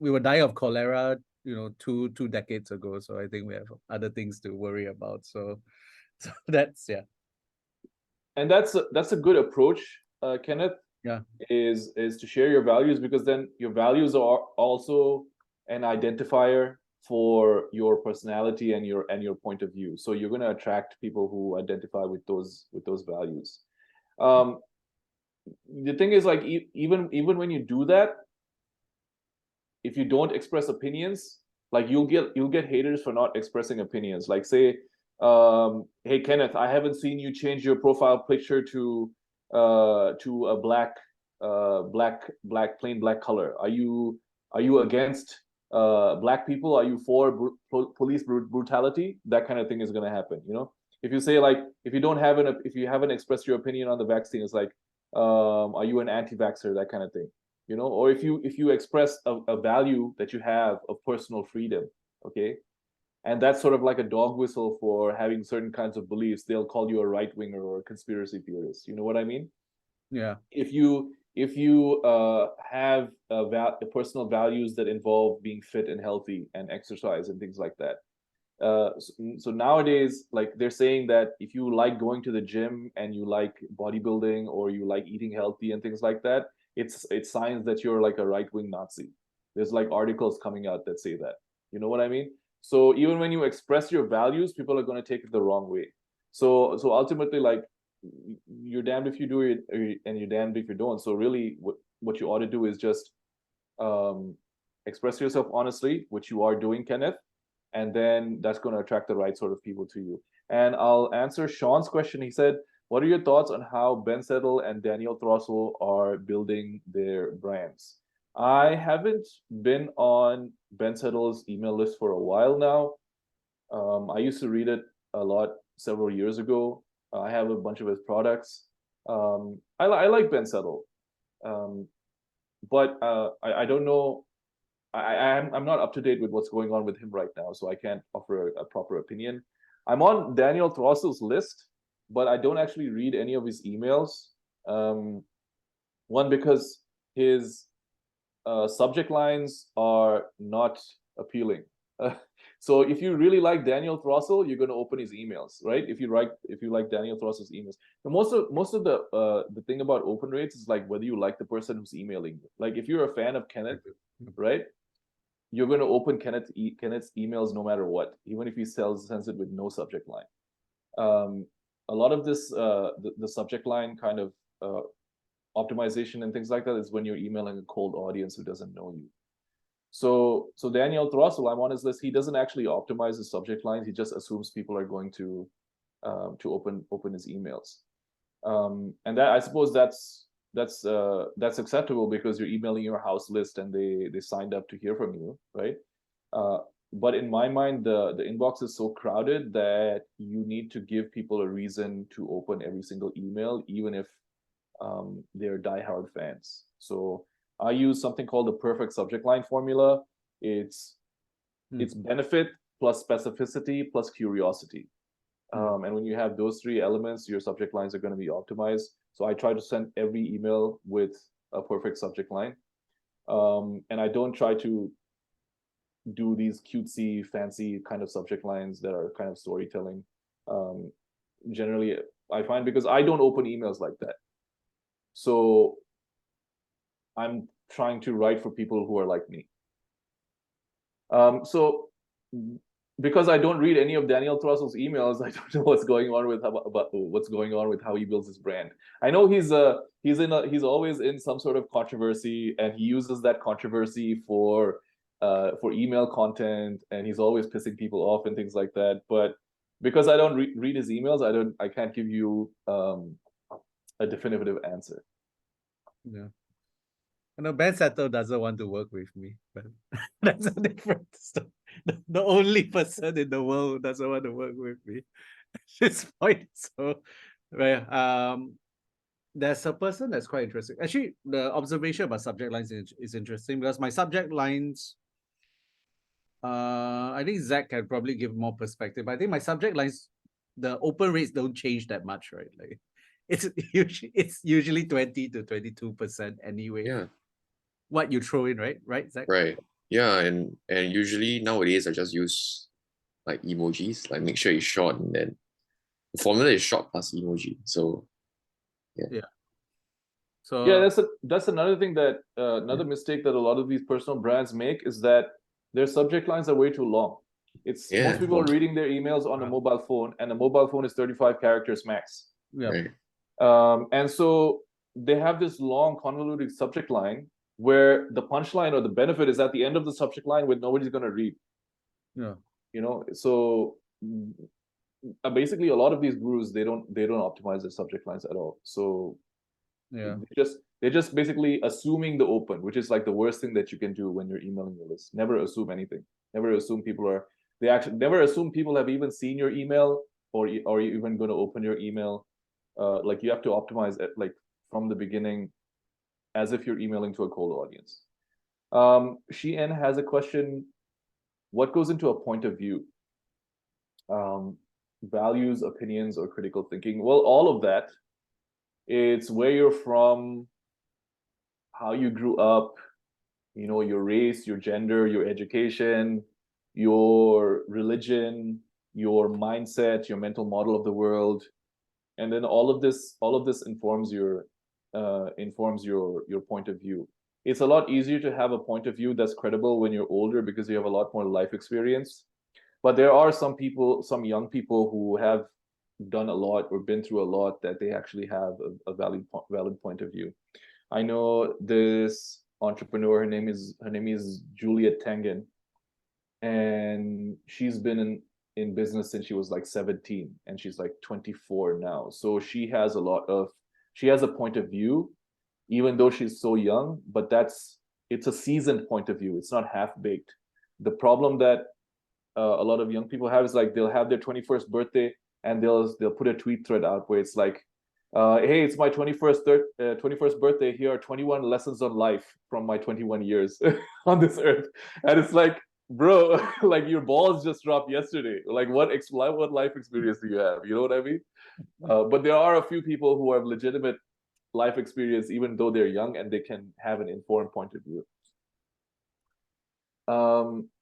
were dying of cholera, 2 decades ago. So I think we have other things to worry about. So that's And that's a good approach, Kenneth. Yeah. Is to share your values, because then your values are also an identifier for your personality and your point of view. So you're going to attract people who identify with those values. The thing is, like, even when you do that, if you don't express opinions, like, you'll get haters for not expressing opinions. Like, say, hey Kenneth, I haven't seen you change your profile picture to a black plain black color. Are you against black people? Are you for police brutality? That kind of thing is going to happen. If you say, like, if you haven't expressed your opinion on the vaccine, it's like, are you an anti-vaxxer? That kind of thing. Or if you express a value that you have of personal freedom, okay, and that's sort of like a dog whistle for having certain kinds of beliefs, they'll call you a right winger or a conspiracy theorist. You know what I mean? Yeah. If you have personal values that involve being fit and healthy and exercise and things like that. So nowadays, like, they're saying that if you like going to the gym and you like bodybuilding or you like eating healthy and things like that, it's signs that you're like a right-wing Nazi. There's like articles coming out that say that. You know what I mean? So even when you express your values, people are going to take it the wrong way. So ultimately, like, you're damned if you do it and you're damned if you don't. So really, what you ought to do is just express yourself honestly, which you are doing, Kenneth, and then that's going to attract the right sort of people to you. And I'll answer Sean's question. He said, what are your thoughts on how Ben Settle and Daniel Throssell are building their brands? I haven't been on Ben Settle's email list for a while now. I used to read it a lot several years ago. I have a bunch of his products. I like Ben Settle, but I don't know. I'm not up to date with what's going on with him right now, so I can't offer a proper opinion. I'm on Daniel Throssell's list, but I don't actually read any of his emails. One, because his subject lines are not appealing. So if you really like Daniel Throssell, you're going to open his emails, right? If you like Daniel Throssell's emails, most of the thing about open rates is like whether you like the person who's emailing you. Like, if you're a fan of Kenneth, right, you're going to open Kenneth's emails no matter what, even if he sends it with no subject line. A lot of this the subject line kind of optimization and things like that is when you're emailing a cold audience who doesn't know you. So Daniel Throssell, I'm on his list. He doesn't actually optimize his subject lines. He just assumes people are going to open his emails, and that, I suppose, that's acceptable because you're emailing your house list and they signed up to hear from you, right? But in my mind, the inbox is so crowded that you need to give people a reason to open every single email, even if they're diehard fans. So I use something called the perfect subject line formula. It's benefit plus specificity plus curiosity. And when you have those three elements, your subject lines are going to be optimized. So I try to send every email with a perfect subject line. And I don't try to do these cutesy, fancy kind of subject lines that are kind of storytelling. Generally, I find, because I don't open emails like that. So I'm trying to write for people who are like me. So because I don't read any of Daniel Throssell's emails, I don't know what's going on with how he builds his brand. I know he's always in some sort of controversy, and he uses that controversy for email content, and he's always pissing people off and things like that. But because I don't read his emails, I can't give you a definitive answer. Yeah. I know Ben Settle doesn't want to work with me, but that's a different story. The only person in the world who doesn't want to work with me at this point. So, well, there's a person that's quite interesting. Actually, the observation about subject lines is interesting, because my subject lines, I think Zach can probably give more perspective. I think my subject lines, the open rates don't change that much, right? Like it's usually 20 to 22% anyway. Yeah. What you throw in, right, Zach? Right. Yeah, and usually nowadays I just use like emojis, like make sure it's short, and then the formula is short plus emoji. So Yeah. So yeah, that's another thing that another mistake that a lot of these personal brands make is that their subject lines are way too long. Most people are reading their emails on a mobile phone, and a mobile phone is 35 characters max. yeah. right. And so they have this long convoluted subject line where the punchline or the benefit is at the end of the subject line, where nobody's going to read. Yeah. So basically a lot of these gurus, they don't optimize their subject lines at all. So Yeah. they're just basically assuming the open, which is like the worst thing that you can do when you're emailing your list. Never assume anything. Never assume never assume people have even seen your email or you're even going to open your email. Like you have to optimize it like from the beginning, as if you're emailing to a cold audience. Shein has a question: what goes into a point of view? Values, opinions, or critical thinking? Well, all of that. It's where you're from, how you grew up, your race, your gender, your education, your religion, your mindset, your mental model of the world, and then all of this informs your point of view. It's a lot easier to have a point of view that's credible when you're older, because you have a lot more life experience. But there are some young people who have done a lot or been through a lot, that they actually have a valid point of view. I know this entrepreneur, her name is Juliet Tangen, and she's been in business since she was like 17, and she's like 24 now. So she has a point of view, even though she's so young, but it's a seasoned point of view. It's not half-baked. The problem that a lot of young people have is like they'll have their 21st birthday and they'll put a tweet thread out where it's like, hey, it's my 21st birthday. Here are 21 lessons on life from my 21 years on this earth. And it's like, bro, like your balls just dropped yesterday. Like what life experience do you have? You know what I mean? But there are a few people who have legitimate life experience, even though they're young, and they can have an informed point of view.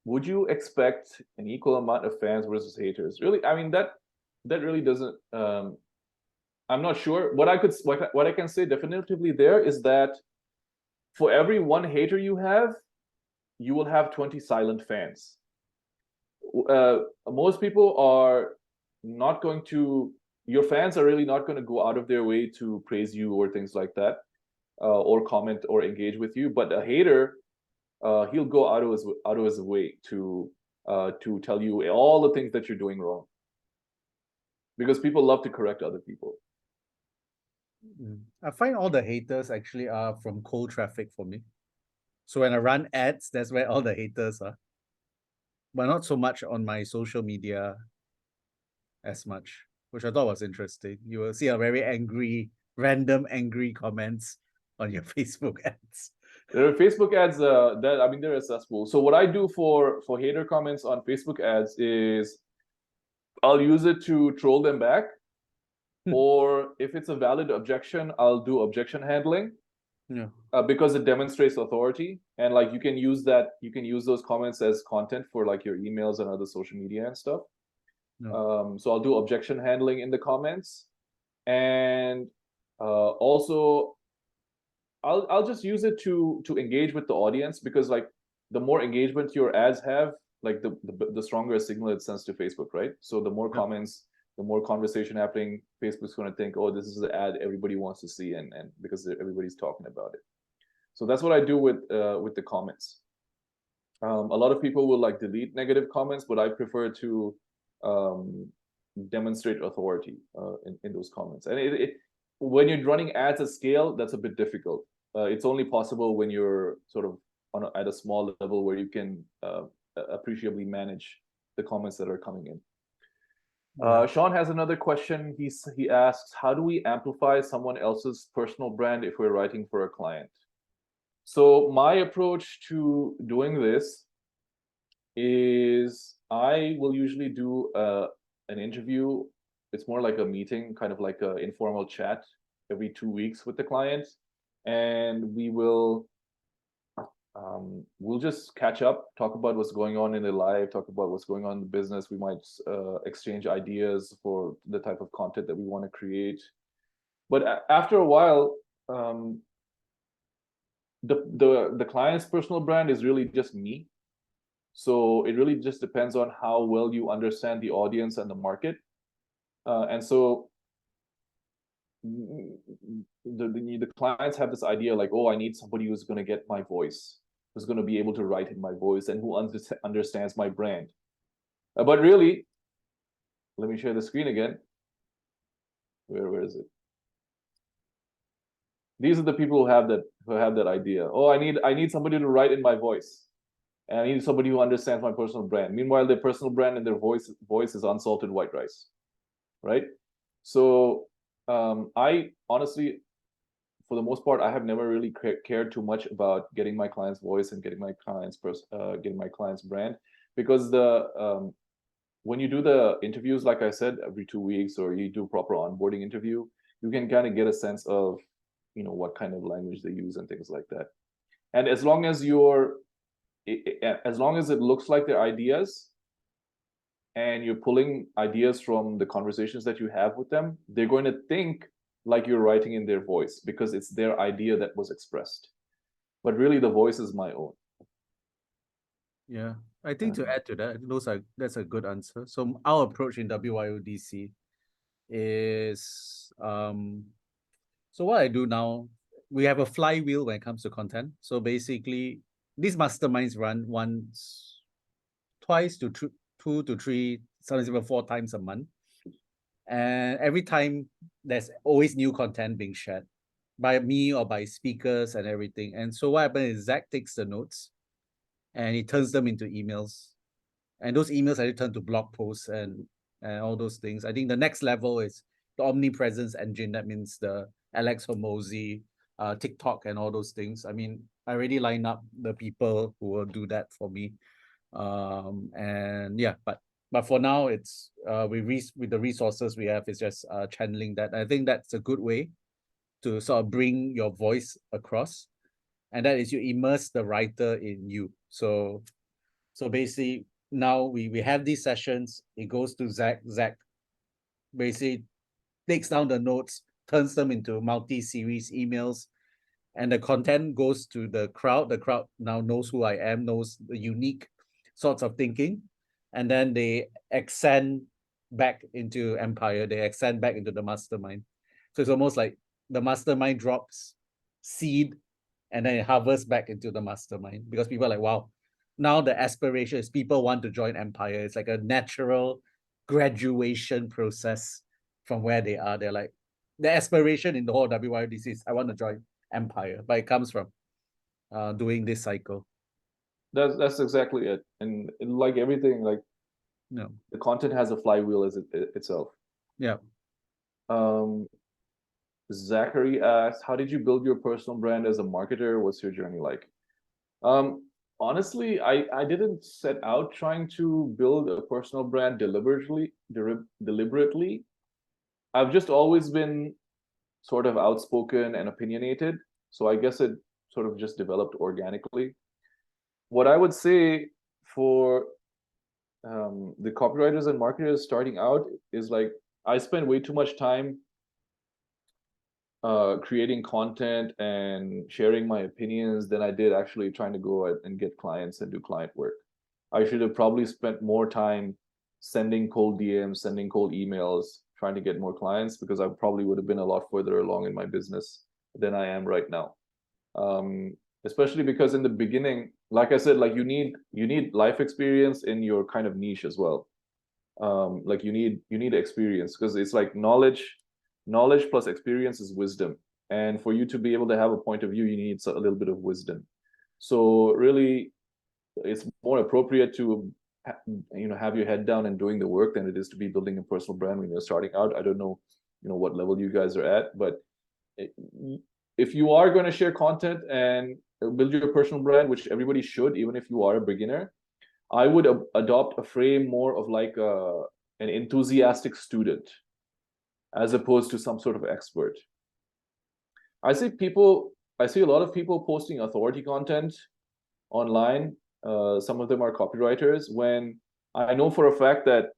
Would you expect an equal amount of fans versus haters? Really, I mean, that really doesn't. I'm not sure. What I can say definitively there is that for every one hater you have, you will have 20 silent fans. Most people are not going to. Your fans are really not going to go out of their way to praise you or things like that, or comment or engage with you. But a hater, he'll go out of his way to tell you all the things that you're doing wrong, because people love to correct other people. I find all the haters actually are from cold traffic for me. So when I run ads, that's where all the haters are. But not so much on my social media as much, which I thought was interesting. You will see a very random angry comments on your Facebook ads. There are Facebook ads they're accessible. So what I do for hater comments on Facebook ads is I'll use it to troll them back. Hmm. Or if it's a valid objection, I'll do objection handling. Yeah. Because it demonstrates authority, and like you can use those comments as content for like your emails and other social media and stuff. No. So I'll do objection handling in the comments, and also I'll just use it to engage with the audience, because like the more engagement your ads have, like the stronger a signal it sends to Facebook, right? So the more comments, the more conversation happening, Facebook's going to think, oh, this is the ad everybody wants to see, and because everybody's talking about it. So that's what I do with the comments. A lot of people will like delete negative comments, but I prefer to demonstrate authority in those comments. And when you're running ads at scale, that's a bit difficult. It's only possible when you're sort of at a small level where you can appreciably manage the comments that are coming in. Sean has another question. He asks, how do we amplify someone else's personal brand if we're writing for a client? So my approach to doing this is I will usually do an interview. It's more like a meeting, kind of like an informal chat every 2 weeks with the client, and we'll just catch up, talk about what's going on in their life, talk about what's going on in the business. We might exchange ideas for the type of content that we want to create. But after a while, the client's personal brand is really just me. So it really just depends on how well you understand the audience and the market. And so the clients have this idea like, oh, I need somebody who's going to get my voice, who's going to be able to write in my voice, and who understands my brand. But really, let me share the screen again. Where is it? These are the people who have that idea. Oh, I need somebody to write in my voice, and I need somebody who understands my personal brand. Meanwhile, their personal brand and their voice is unsalted white rice, right? So I honestly, for the most part, I have never really cared too much about getting my client's voice and getting my client's brand, because when you do the interviews, like I said, every 2 weeks, or you do proper onboarding interview, you can kind of get a sense of, what kind of language they use and things like that. And as long as it looks like their ideas, and you're pulling ideas from the conversations that you have with them, they're going to think like you're writing in their voice, because it's their idea that was expressed. But really, the voice is my own. Yeah, I think to add to that, that's a good answer. So our approach in WYODC is so what I do now, we have a flywheel when it comes to content. So basically, these masterminds run twice to 2 to 3, sometimes even 4 times a month. And every time there's always new content being shared by me or by speakers and everything. And so what happens is Zach takes the notes and he turns them into emails. And those emails are turned to blog posts and all those things. I think the next level is the omnipresence engine. That means the Alex Hormozy, TikTok and all those things. I mean, I already line up the people who will do that for me. And yeah, but for now, it's with the resources we have, it's just channeling that. I think that's a good way to sort of bring your voice across, and that is you immerse the writer in you. So basically, now we have these sessions. It goes to Zach. Zach basically takes down the notes, turns them into multi-series emails, and the content goes to the crowd. The crowd now knows who I am, knows the unique sorts of thinking, and then they extend back into Empire. They extend back into the mastermind. So it's almost like the mastermind drops seed, and then it hovers back into the mastermind, because people are like, wow, now the aspiration is people want to join Empire. It's like a natural graduation process from where they are. They're like, the aspiration in the whole WYODC is I want to join Empire, but it comes from doing this cycle. That's exactly it. And like everything, like the content has a flywheel as itself. Yeah. Zachary asked, how did you build your personal brand as a marketer? What's your journey like? honestly, I didn't set out trying to build a personal brand deliberately. I've just always been sort of outspoken and opinionated, so I guess it sort of just developed organically. What I would say for the copywriters and marketers starting out is like, I spend way too much time creating content and sharing my opinions than I did actually trying to go out and get clients and do client work. I should have probably spent more time sending cold DMs, sending cold emails, trying to get more clients, because I probably would have been a lot further along in my business than I am right now. Especially because in the beginning, like I said, like you need life experience in your kind of niche as well. Like you need experience, because it's like knowledge plus experience is wisdom, and for you to be able to have a point of view, you need a little bit of wisdom. So really, it's more appropriate to have your head down and doing the work than it is to be building a personal brand when you're starting out. I don't know what level you guys are at, but if you are going to share content and build your personal brand, which everybody should, even if you are a beginner, I would adopt a frame more of like an enthusiastic student as opposed to some sort of expert. I see a lot of people posting authority content online. Some of them are copywriters, when I know for a fact that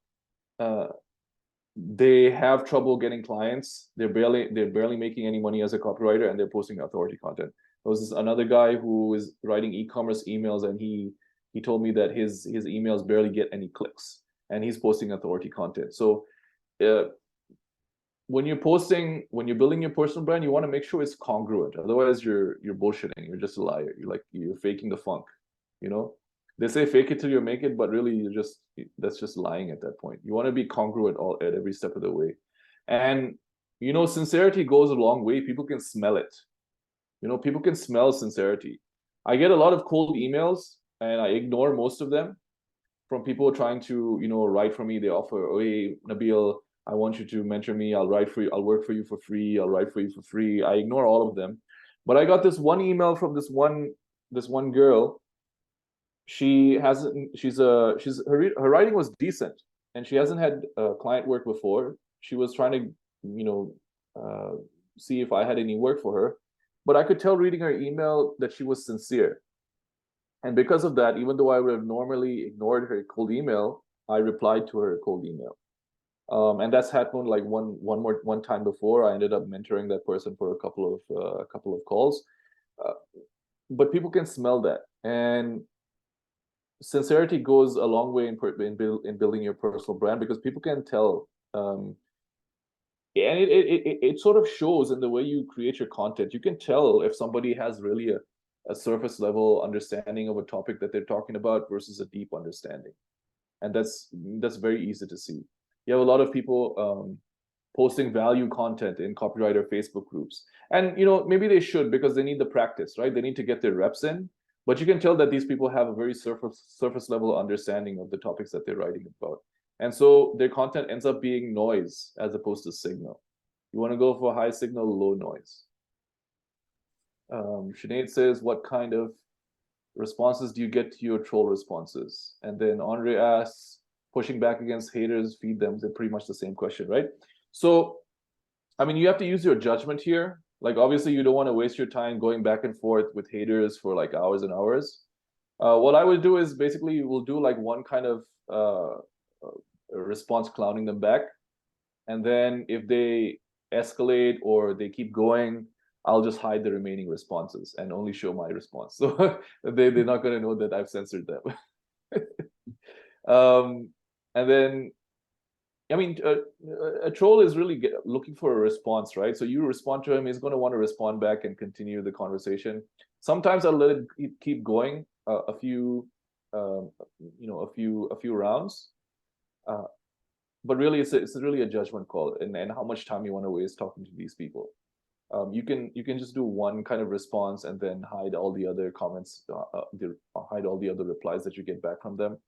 they have trouble getting clients. They're barely making any money as a copywriter, and they're posting authority content. There was another guy who is writing e-commerce emails, and he told me that his emails barely get any clicks, and he's posting authority content. So when you're building your personal brand, you want to make sure it's congruent. Otherwise, you're bullshitting. You're just a liar. You're faking the funk. They say fake it till you make it, but really that's just lying at that point. You want to be congruent at every step of the way. And sincerity goes a long way. People can smell it. People can smell sincerity. I get a lot of cold emails, and I ignore most of them, from people trying to write for me. They offer, oh, hey, Nabeel, I want you to mentor me. I'll write for you. I'll work for you for free. I'll write for you for free. I ignore all of them. But I got this one email from this one girl. Her writing was decent, and she hasn't had client work before. She was trying to see if I had any work for her, but I could tell reading her email that she was sincere. And because of that, even though I would have normally ignored her cold email, I replied to her cold email. And that's happened like one time before. I ended up mentoring that person for a couple of calls. But people can smell that, and sincerity goes a long way in building your personal brand, because people can tell. And it sort of shows in the way you create your content. You can tell if somebody has really a surface level understanding of a topic that they're talking about versus a deep understanding, and that's very easy to see. You have a lot of people posting value content in copywriter Facebook groups, and maybe they should, because they need the practice, right? They need to get their reps in. But you can tell that these people have a very surface level understanding of the topics that they're writing about, and so their content ends up being noise as opposed to signal. You want to go for high signal, low noise. Sinead says, what kind of responses do you get to your troll responses? And then Andre asks, pushing back against haters, feed them. They're pretty much the same question, right? So, I mean, you have to use your judgment here. Like, obviously, you don't want to waste your time going back and forth with haters for like hours and hours. What I would do is basically we'll do like one kind of response clowning them back. And then if they escalate or they keep going, I'll just hide the remaining responses and only show my response. So they're not going to know that I've censored them. And then, I mean, a troll is really looking for a response, right? So you respond to him, he's going to want to respond back and continue the conversation. Sometimes I'll let it keep going a few rounds. But really, it's really a judgment call, and how much time you want to waste talking to these people. You can just do one kind of response and then hide all the other comments, hide all the other replies that you get back from them.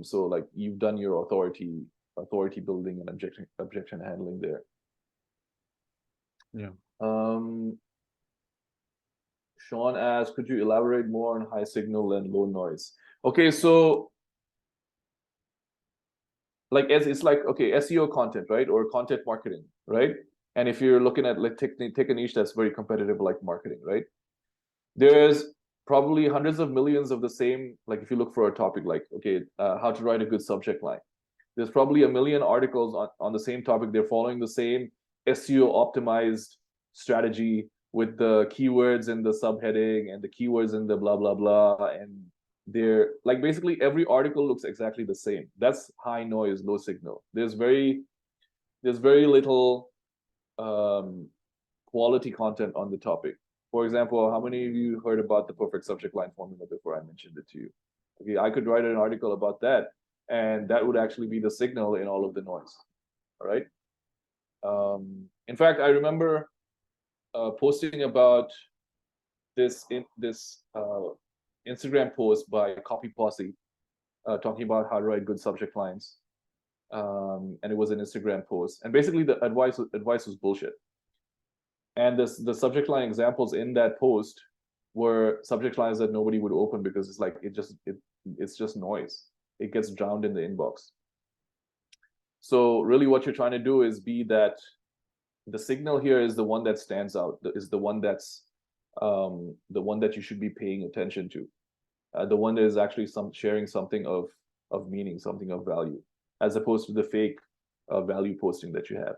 So like you've done your authority building and objection handling there. Yeah. Sean asks, could you elaborate more on high signal and low noise? Okay, so like it's like, okay, SEO content, right? Or content marketing, right? And if you're looking at, like, take a niche that's very competitive, like marketing, right? There's probably hundreds of millions of the same, like if you look for a topic like, okay, how to write a good subject line. There's probably a million articles on the same topic. They're following the same SEO optimized strategy with the keywords in the subheading and the keywords in the blah, blah, blah. And they're like, basically every article looks exactly the same. That's high noise, low signal. There's very little quality content on the topic. For example, how many of you heard about the perfect subject line formula before I mentioned it to you? Okay, I could write an article about that, and that would actually be the signal in all of the noise. All right. In fact, I remember posting about this Instagram post by Posse, talking about how to write good subject lines, and it was an Instagram post, and basically the advice was bullshit. And the subject line examples in that post were subject lines that nobody would open because it's like it's just noise. It gets drowned in the inbox. So really what you're trying to do is be that the signal here is the one that stands out, is the one that's the one that you should be paying attention to, the one that is actually sharing something of meaning, something of value, as opposed to the fake value posting that you have.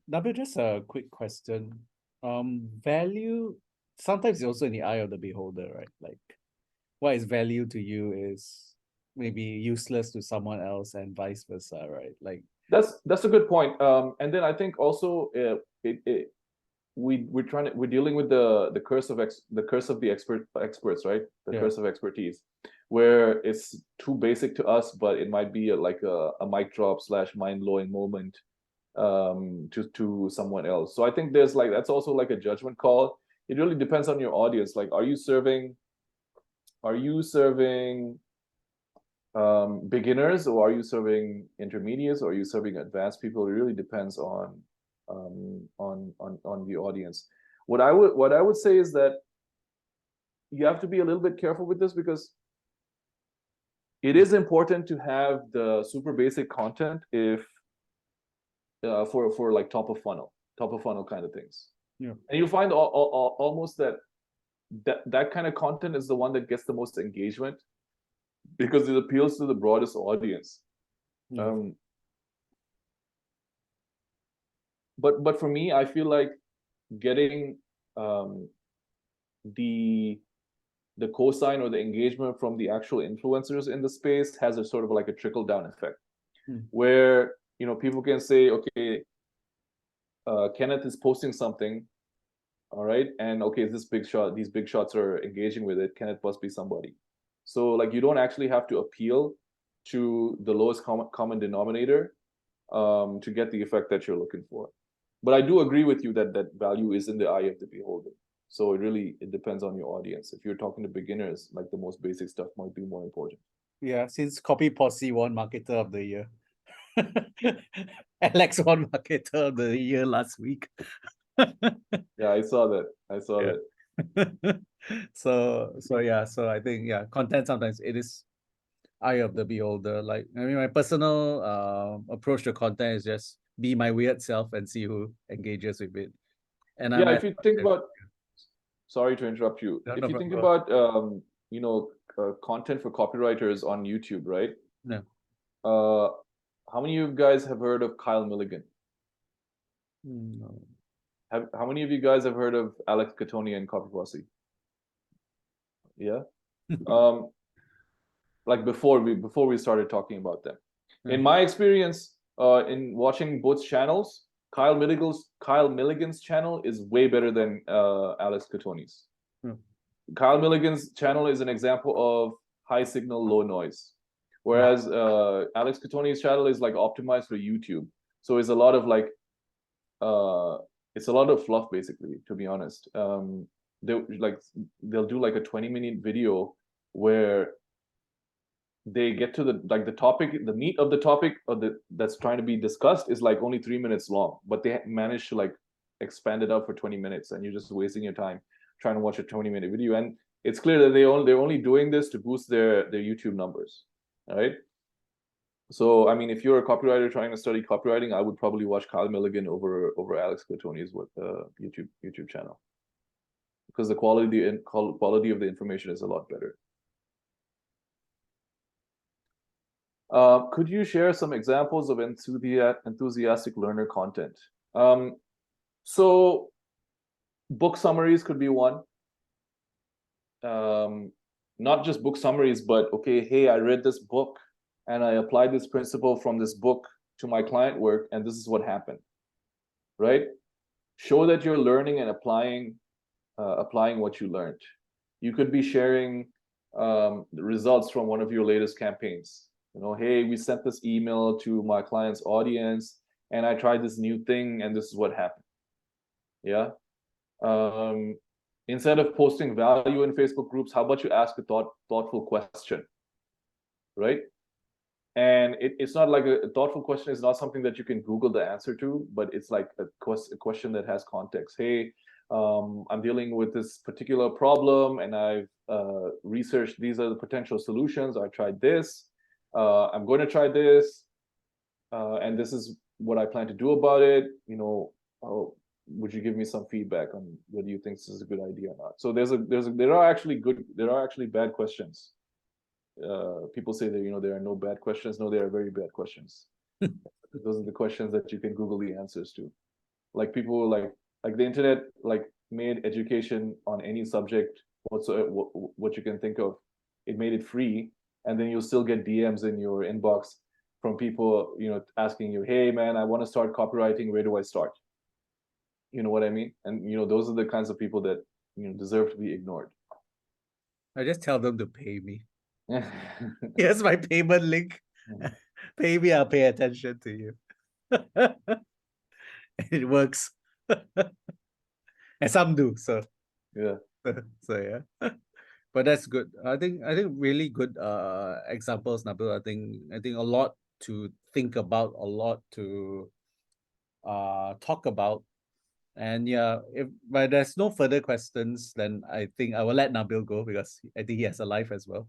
Nabeel, just a quick question. Value sometimes is also in the eye of the beholder, right? Like, what is value to you is maybe useless to someone else, and vice versa, right? Like, that's a good point. And then I think also we're dealing with the curse of the experts, right? The curse of expertise, where it's too basic to us, but it might be like a mic drop / mind-blowing moment to someone else. So I think there's like, that's also like a judgment call. It really depends on your audience. Like, are you serving beginners, or are you serving intermediates, or are you serving advanced people? It really depends on the audience. What I would say is that you have to be a little bit careful with this, because it is important to have the super basic content if for like top of funnel kind of things. Yeah. And you'll find almost that kind of content is the one that gets the most engagement, because it appeals to the broadest audience. Yeah. But for me, I feel like getting the cosign or the engagement from the actual influencers in the space has a sort of like a trickle down effect, where people can say, okay, Kenneth is posting something, all right, and okay, these big shots are engaging with it. Kenneth must be somebody. So like, you don't actually have to appeal to the lowest common denominator to get the effect that you're looking for. But I do agree with you that value is in the eye of the beholder. So it depends on your audience. If you're talking to beginners, like, the most basic stuff might be more important. Yeah, since Posse won Marketer of the Year. Alex won Marketer of the Year last week. Yeah, I saw that. So I think, content sometimes it is eye of the beholder. Like, I mean, my personal approach to content is just be my weird self and see who engages with it. And if you think about, sorry to interrupt you. If you think about content for copywriters on YouTube, right? No. How many of you guys have heard of Kyle Milligan? No. How many of you guys have heard of Alex Cattoni and Posse? Yeah. Like before we started talking about them. In my experience, in watching both channels, Kyle Milligan's channel is way better than Alex Cattoni's. Kyle Milligan's channel is an example of high signal, low noise, whereas Alex Cattoni's channel is like optimized for YouTube. So it's a lot of like it's a lot of fluff, basically, to be honest. They'll do like a 20-minute video where they get to the topic, the meat of the topic, or that's trying to be discussed is like only 3 minutes long, but they manage to like expand it out for 20 minutes, and you're just wasting your time. trying to watch a 20-minute video, and it's clear that they're only doing this to boost their YouTube numbers, right? So I mean, if you're a copywriter trying to study copywriting, I would probably watch Kyle Milligan over Alex Cattoni's YouTube channel, because the quality of the information is a lot better. Could you share some examples of enthusiastic learner content? So book summaries could be one. Not just book summaries, but okay, hey, I read this book and I applied this principle from this book to my client work, and this is what happened, right? Show that you're learning and applying what you learned. You could be sharing the results from one of your latest campaigns. You know, hey, we sent this email to my client's audience and I tried this new thing and this is what happened. Yeah. Instead of posting value in Facebook groups, how about you ask a thoughtful question, right? And it's not like a thoughtful question is not something that you can Google the answer to, but it's like a question that has context. Hey, I'm dealing with this particular problem and I've researched these are the potential solutions. I tried this. I'm going to try this. And this is what I plan to do about it. You know, would you give me some feedback on whether you think this is a good idea or not? So there are actually bad questions. People say that, you know, there are no bad questions. No, there are very bad questions. Those are the questions that you can Google the answers to. Like people like the internet like made education on any subject whatsoever, what you can think of. It made it free, and then you'll still get DMs in your inbox from people, you know, asking you, hey man, I want to start copywriting, where do I start? You know what I mean? And you know, those are the kinds of people that, you know, deserve to be ignored. I just tell them to pay me. Here's my payment link. Pay me, I'll pay attention to you. It works. And some do, so Yeah. so yeah. But that's good. I think really good examples, Nabeel. I think a lot to think about, a lot to talk about. And yeah, but there's no further questions, then I think I will let Nabeel go, because I think he has a life as well.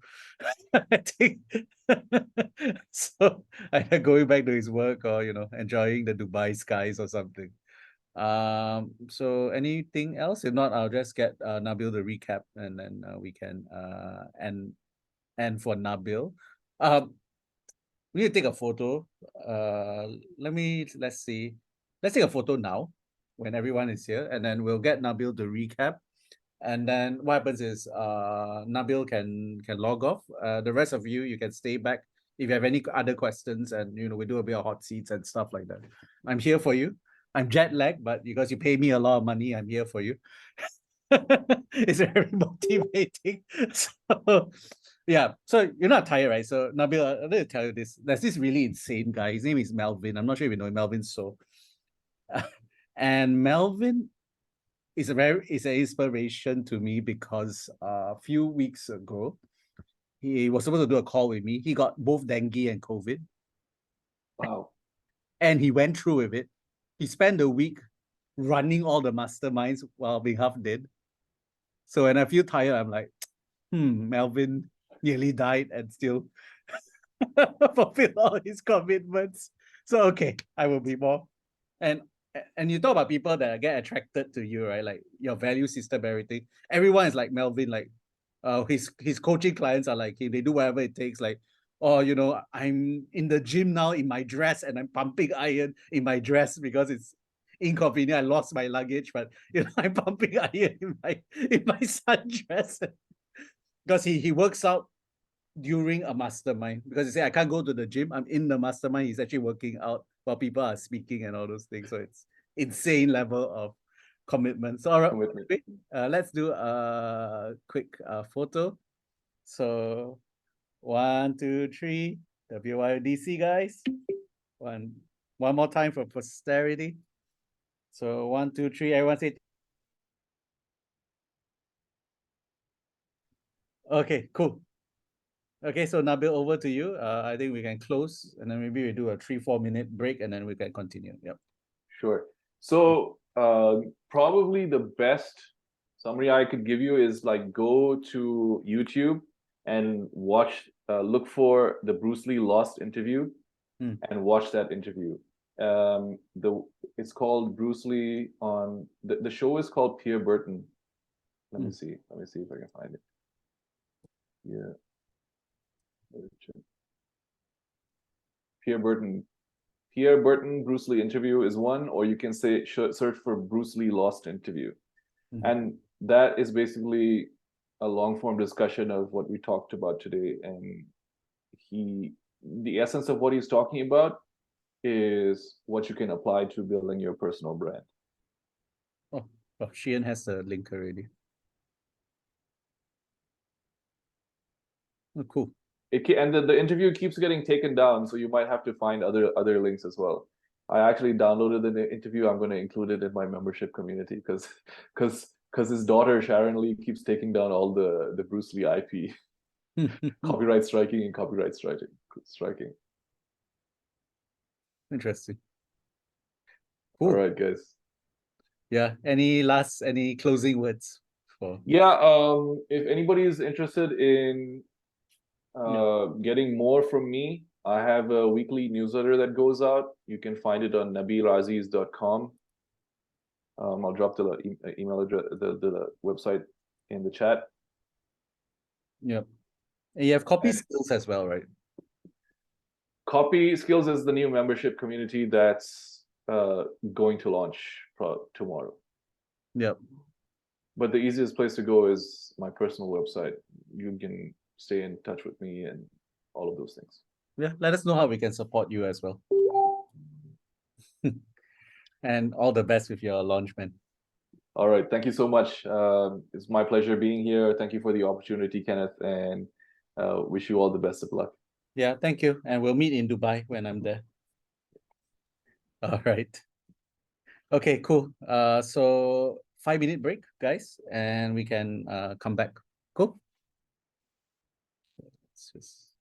I think so, either going back to his work or, you know, enjoying the Dubai skies or something. So anything else? If not, I'll just get Nabeel to recap, and then we can and for Nabeel, we need to take a photo. Let's see. Let's take a photo now when everyone is here, and then we'll get Nabeel to recap. And then what happens is Nabeel can log off. The rest of you can stay back if you have any other questions, and you know, we do a bit of hot seats and stuff like that. I'm here for you. I'm jet lagged, but because you pay me a lot of money, I'm here for you. It's very motivating. So yeah, so you're not tired, right? So Nabeel, I'm going to tell you this. There's this really insane guy. His name is Melvin. I'm not sure if you know him, Melvin. So, and Melvin is an inspiration to me, because a few weeks ago, he was supposed to do a call with me. He got both dengue and COVID. Wow. And he went through with it. He spent a week running all the masterminds while being half dead. So when I feel tired, I'm like, Melvin nearly died and still fulfill all his commitments. So okay, I will be more. And you talk about people that get attracted to you, right? Like your value system, everything. Everyone is like Melvin, like his coaching clients are like him. They do whatever it takes, like, oh, you know, I'm in the gym now in my dress and I'm pumping iron in my dress because it's inconvenient. I lost my luggage, but you know, I'm pumping iron in my sundress. Because he works out during a mastermind, because he said, I can't go to the gym. I'm in the mastermind. He's actually working out while people are speaking and all those things. So it's insane level of commitment. So all right, let's do a quick photo. So 1, 2, 3, WYDC guys. One more time for posterity. So 1, 2, 3, everyone say. Okay, cool. Okay, so Nabeel, over to you. I think we can close, and then maybe we do a 3-4 minute break, and then we can continue. Yep. Sure. So probably the best summary I could give you is like go to YouTube and watch, look for the Bruce Lee Lost interview and watch that interview. It's called Bruce Lee on the show is called Pierre Burton. Let me see if I can find it. Yeah. Pierre Burton Bruce Lee interview is one, or you can say search for Bruce Lee Lost interview. And that is basically a long form discussion of what we talked about today. And the essence of what he's talking about is what you can apply to building your personal brand. Oh, Sheehan has the link already. Oh, cool. And the interview keeps getting taken down, so you might have to find other links as well. I actually downloaded the interview. I'm going to include it in my membership community because his daughter Sharon Lee keeps taking down all the Bruce Lee IP, copyright striking and copyright striking. Interesting. Cool. All right, guys. Yeah. Any closing words for? Yeah. If anybody is interested in getting more from me, I have a weekly newsletter that goes out. You can find it on nabeelazeez.com. I'll drop the email address, the website in the chat. Yep. And you have copy skills as well, right? Copy Skills is the new membership community that's going to launch tomorrow. Yep. But the easiest place to go is my personal website. You can stay in touch with me and all of those things. Yeah, let us know how we can support you as well. And all the best with your launch, man. All right. Thank you so much. It's my pleasure being here. Thank you for the opportunity, Kenneth, and wish you all the best of luck. Yeah, thank you. And we'll meet in Dubai when I'm there. All right. Okay, cool. So 5-minute break, guys, and we can come back. Cool. Let's just